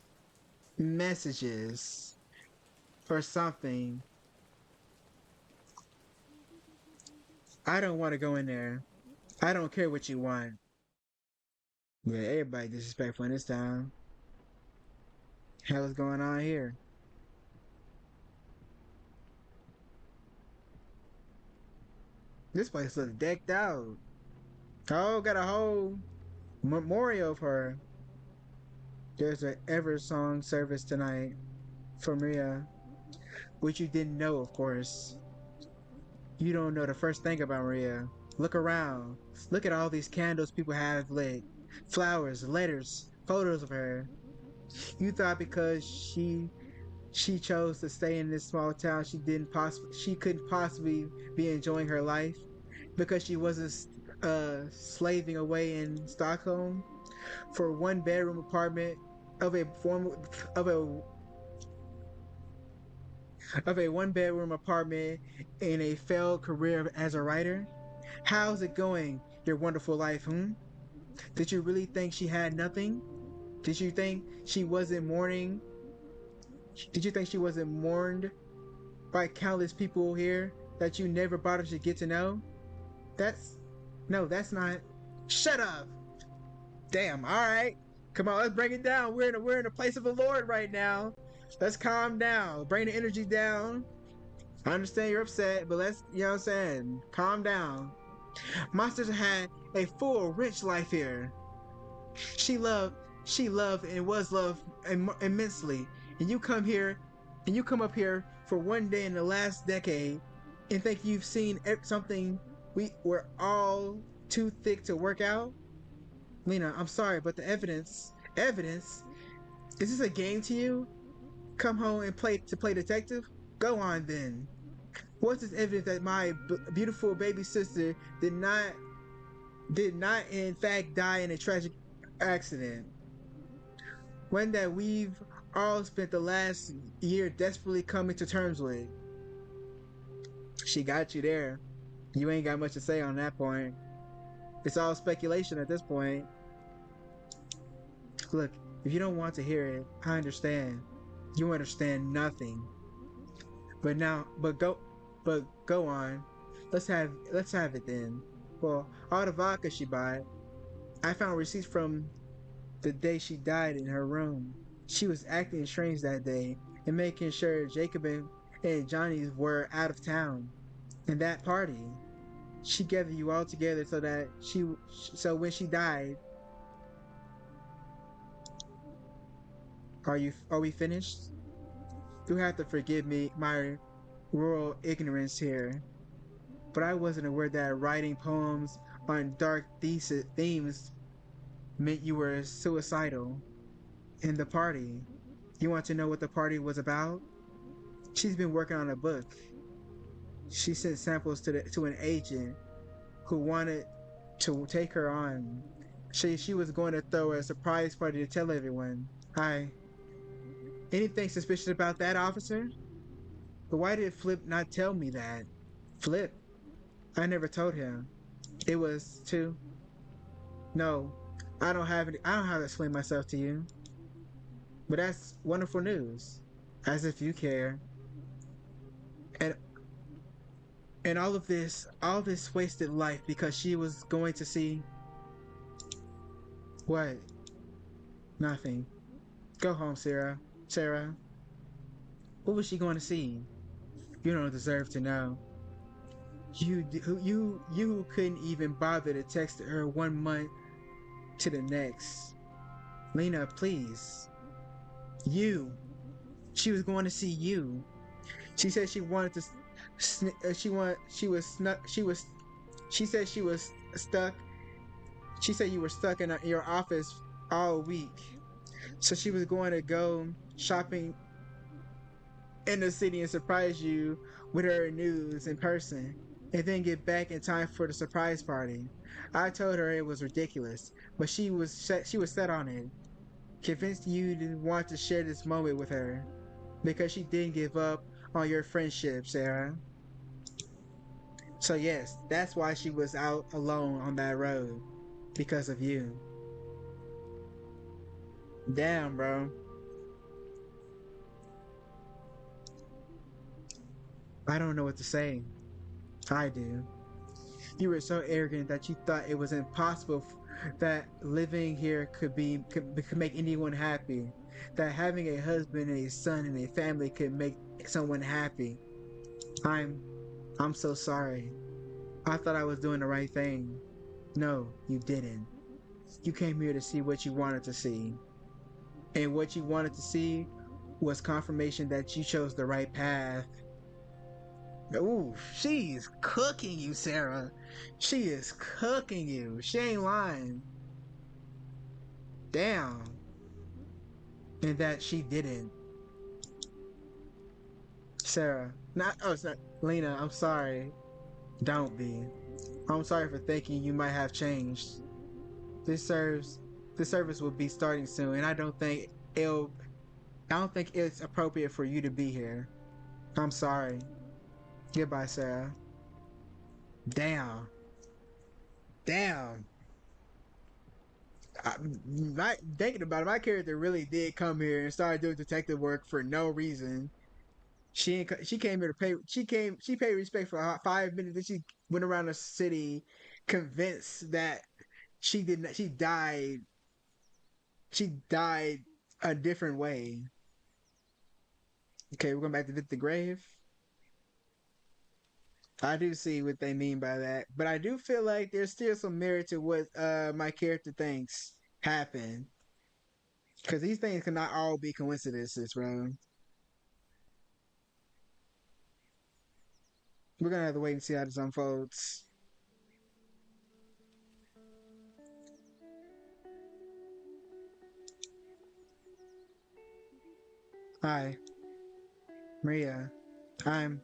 messages or something. I don't want to go in there. I don't care what you want. Yeah, everybody disrespectful in this town. Hell's going on here? This place looks decked out. Oh, got a whole memorial of her. There's an Ever Song service tonight for Maria, which you didn't know, of course. You don't know the first thing about Maria. Look around. Look at all these candles people have lit. Flowers, letters, photos of her. You thought because she chose to stay in this small town, she couldn't possibly be enjoying her life because she wasn't slaving away in Stockholm for one bedroom apartment of a form of a one bedroom apartment in a failed career as a writer. How's it going? Your wonderful life, hmm? Did you really think she had nothing? Did you think she wasn't mourning? Did you think she wasn't mourned by countless people here that you never bothered to get to know? That's no, that's not. Shut up. Damn. All right. Come on, let's bring it down. We're in a place of the Lord right now. Let's calm down. Bring the energy down. I understand you're upset, but let's, you know what I'm saying? Calm down. My sister had a full, rich life here. She loved, she loved and was loved immensely. And you come here, and you come up here for one day in the last decade, and think you've seen something we're all too thick to work out. Lena, I'm sorry, but the evidence, is this a game to you? Come home and play detective? Go on then. What's this evidence that my beautiful baby sister did not in fact die in a tragic accident? One that we've all spent the last year desperately coming to terms with. She got you there. You ain't got much to say on that point. It's all speculation at this point. Look, if you don't want to hear it, I understand. You understand nothing. But go on. Let's have it then. Well, all the vodka she bought, I found receipts from the day she died in her room. She was acting strange that day and making sure Jacob and Johnny were out of town. In that party, she gathered you all together so when she died, are we finished? You have to forgive me my rural ignorance here, but I wasn't aware that writing poems on dark themes meant you were suicidal. In the party, you want to know what the party was about? She's been working on a book. She sent samples to an agent who wanted to take her on. She was going to throw a surprise party to tell everyone. Hi. Anything suspicious about that, officer? But why did Flip not tell me that? Flip? I never told him. It was to. No, I don't have to explain myself to you. But that's wonderful news. As if you care. And all this wasted life because she was going to see what? Nothing. Go home, Sarah. Sarah. What was she going to see? You don't deserve to know. You couldn't even bother to text her 1 month to the next. Lena, please. You. She was going to see you. She said she wanted to. She was snuck. She said she was stuck. She said you were stuck in your office all week. So she was going to go shopping in the city and surprise you with her news in person, and then get back in time for the surprise party. I told her it was ridiculous, but she was set on it, convinced you didn't want to share this moment with her because she didn't give up on your friendship, Sarah. So yes, that's why she was out alone on that road, because of you. Damn, bro. I don't know what to say. I do. You were so arrogant that you thought it was impossible that living here could make anyone happy. That having a husband and a son and a family could make someone happy. I'm I'm so sorry. I thought I was doing the right thing. No, you didn't. You came here to see what you wanted to see. And what you wanted to see was confirmation that you chose the right path. Ooh, she's cooking you, Sarah. She is cooking you. She ain't lying. Damn. And that she didn't. Sarah. Not oh it's not Lena, I'm sorry. Don't be. I'm sorry for thinking you might have changed. This serves this service will be starting soon and it'll I don't think it's appropriate for you to be here. I'm sorry. Goodbye, Sarah. Damn. Damn. Thinking about it, my character really did come here and started doing detective work for no reason. She came here to pay. She paid respect for 5 minutes. Then she went around the city, convinced that she did not. She died. She died a different way. Okay, we're going back to the grave. I do see what they mean by that, but I do feel like there's still some merit to what my character thinks happened. Because these things cannot all be coincidences, bro. We're gonna have to wait and see how this unfolds. Hi, Maria. I'm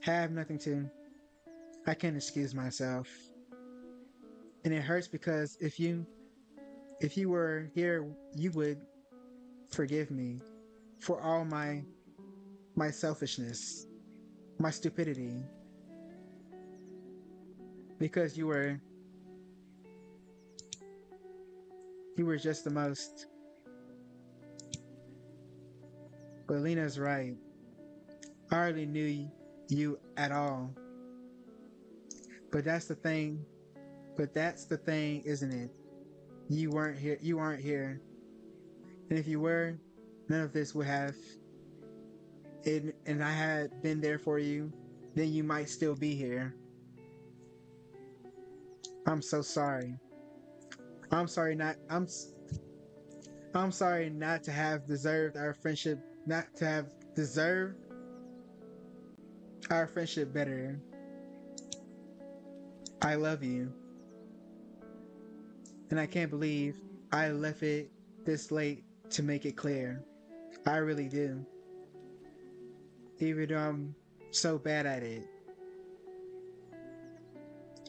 have nothing to. I can't excuse myself, and it hurts because if you were here, you would forgive me for all my selfishness, my stupidity, because you were just the most. But Lena's right. I hardly knew you at all. But that's the thing. But that's the thing, isn't it? You weren't here. You aren't here. And if you were, none of this would have. And I had been there for you, then you might still be here. I'm so sorry. I'm sorry not. I'm sorry not to have deserved our friendship. Not to have deserved our friendship better. I love you, and I can't believe I left it this late to make it clear. I really do. Even though I'm so bad at it.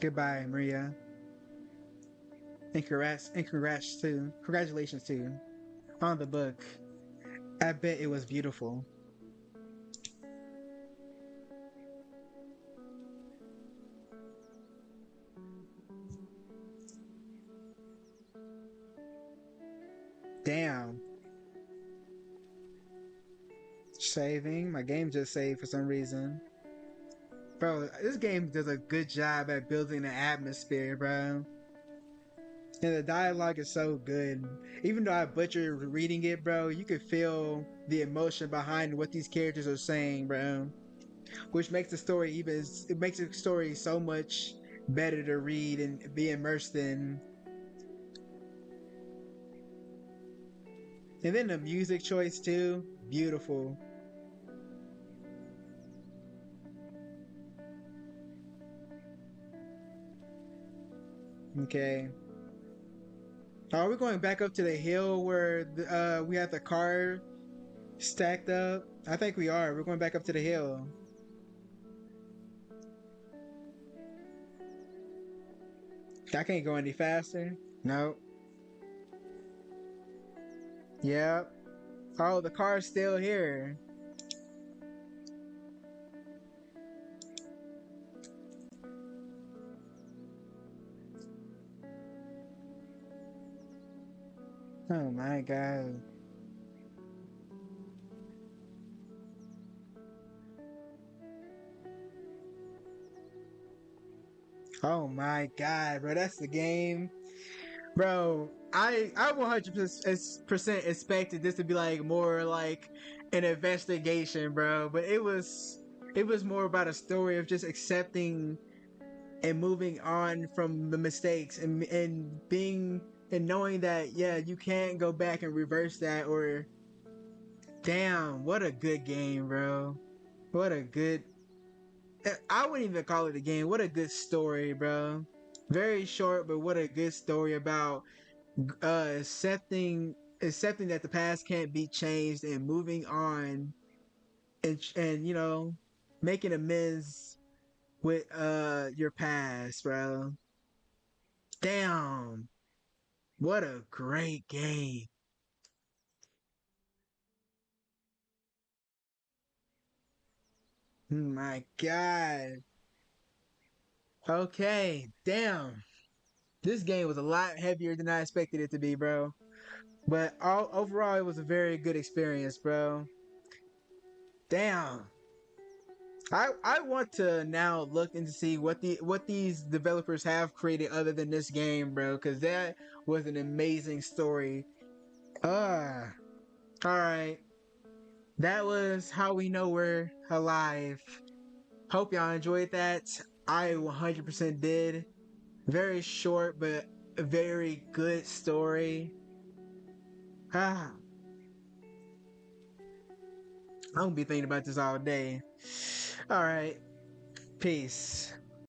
Goodbye, Maria. And congrats too. Congratulations too. On the book. I bet it was beautiful. Damn. Saving. My game just saved for some reason. Bro, this game does a good job at building an atmosphere, bro. And the dialogue is so good. Even though I butchered reading it, bro, you could feel the emotion behind what these characters are saying, bro. Which makes the story even it makes the story so much better to read and be immersed in. And then the music choice too, beautiful. Okay. Are we going back up to the hill where we have the car stacked up? I think we are. We're going back up to the hill. I can't go any faster. No. Yep. Oh, the car's still here. Oh my god. Oh my god, bro. That's the game. Bro, I 100% expected this to be like more like an investigation, bro, but it was more about a story of just accepting and moving on from the mistakes and being and knowing that yeah, you can't go back and reverse that or damn, what a good game, bro. What a good I wouldn't even call it a game. What a good story, bro. Very short, but what a good story about accepting that the past can't be changed and moving on and making amends with your past, bro. Damn, what a great game. My god. Okay, damn. This game was a lot heavier than I expected it to be, bro. But overall, it was a very good experience, bro. Damn. I want to now look and see what these developers have created other than this game, bro, because that was an amazing story. Uh, all right. That was how we know we're alive. Hope y'all enjoyed that. I 100% did. Very short, but a very good story. Ah, I'm gonna be thinking about this all day. All right. Peace.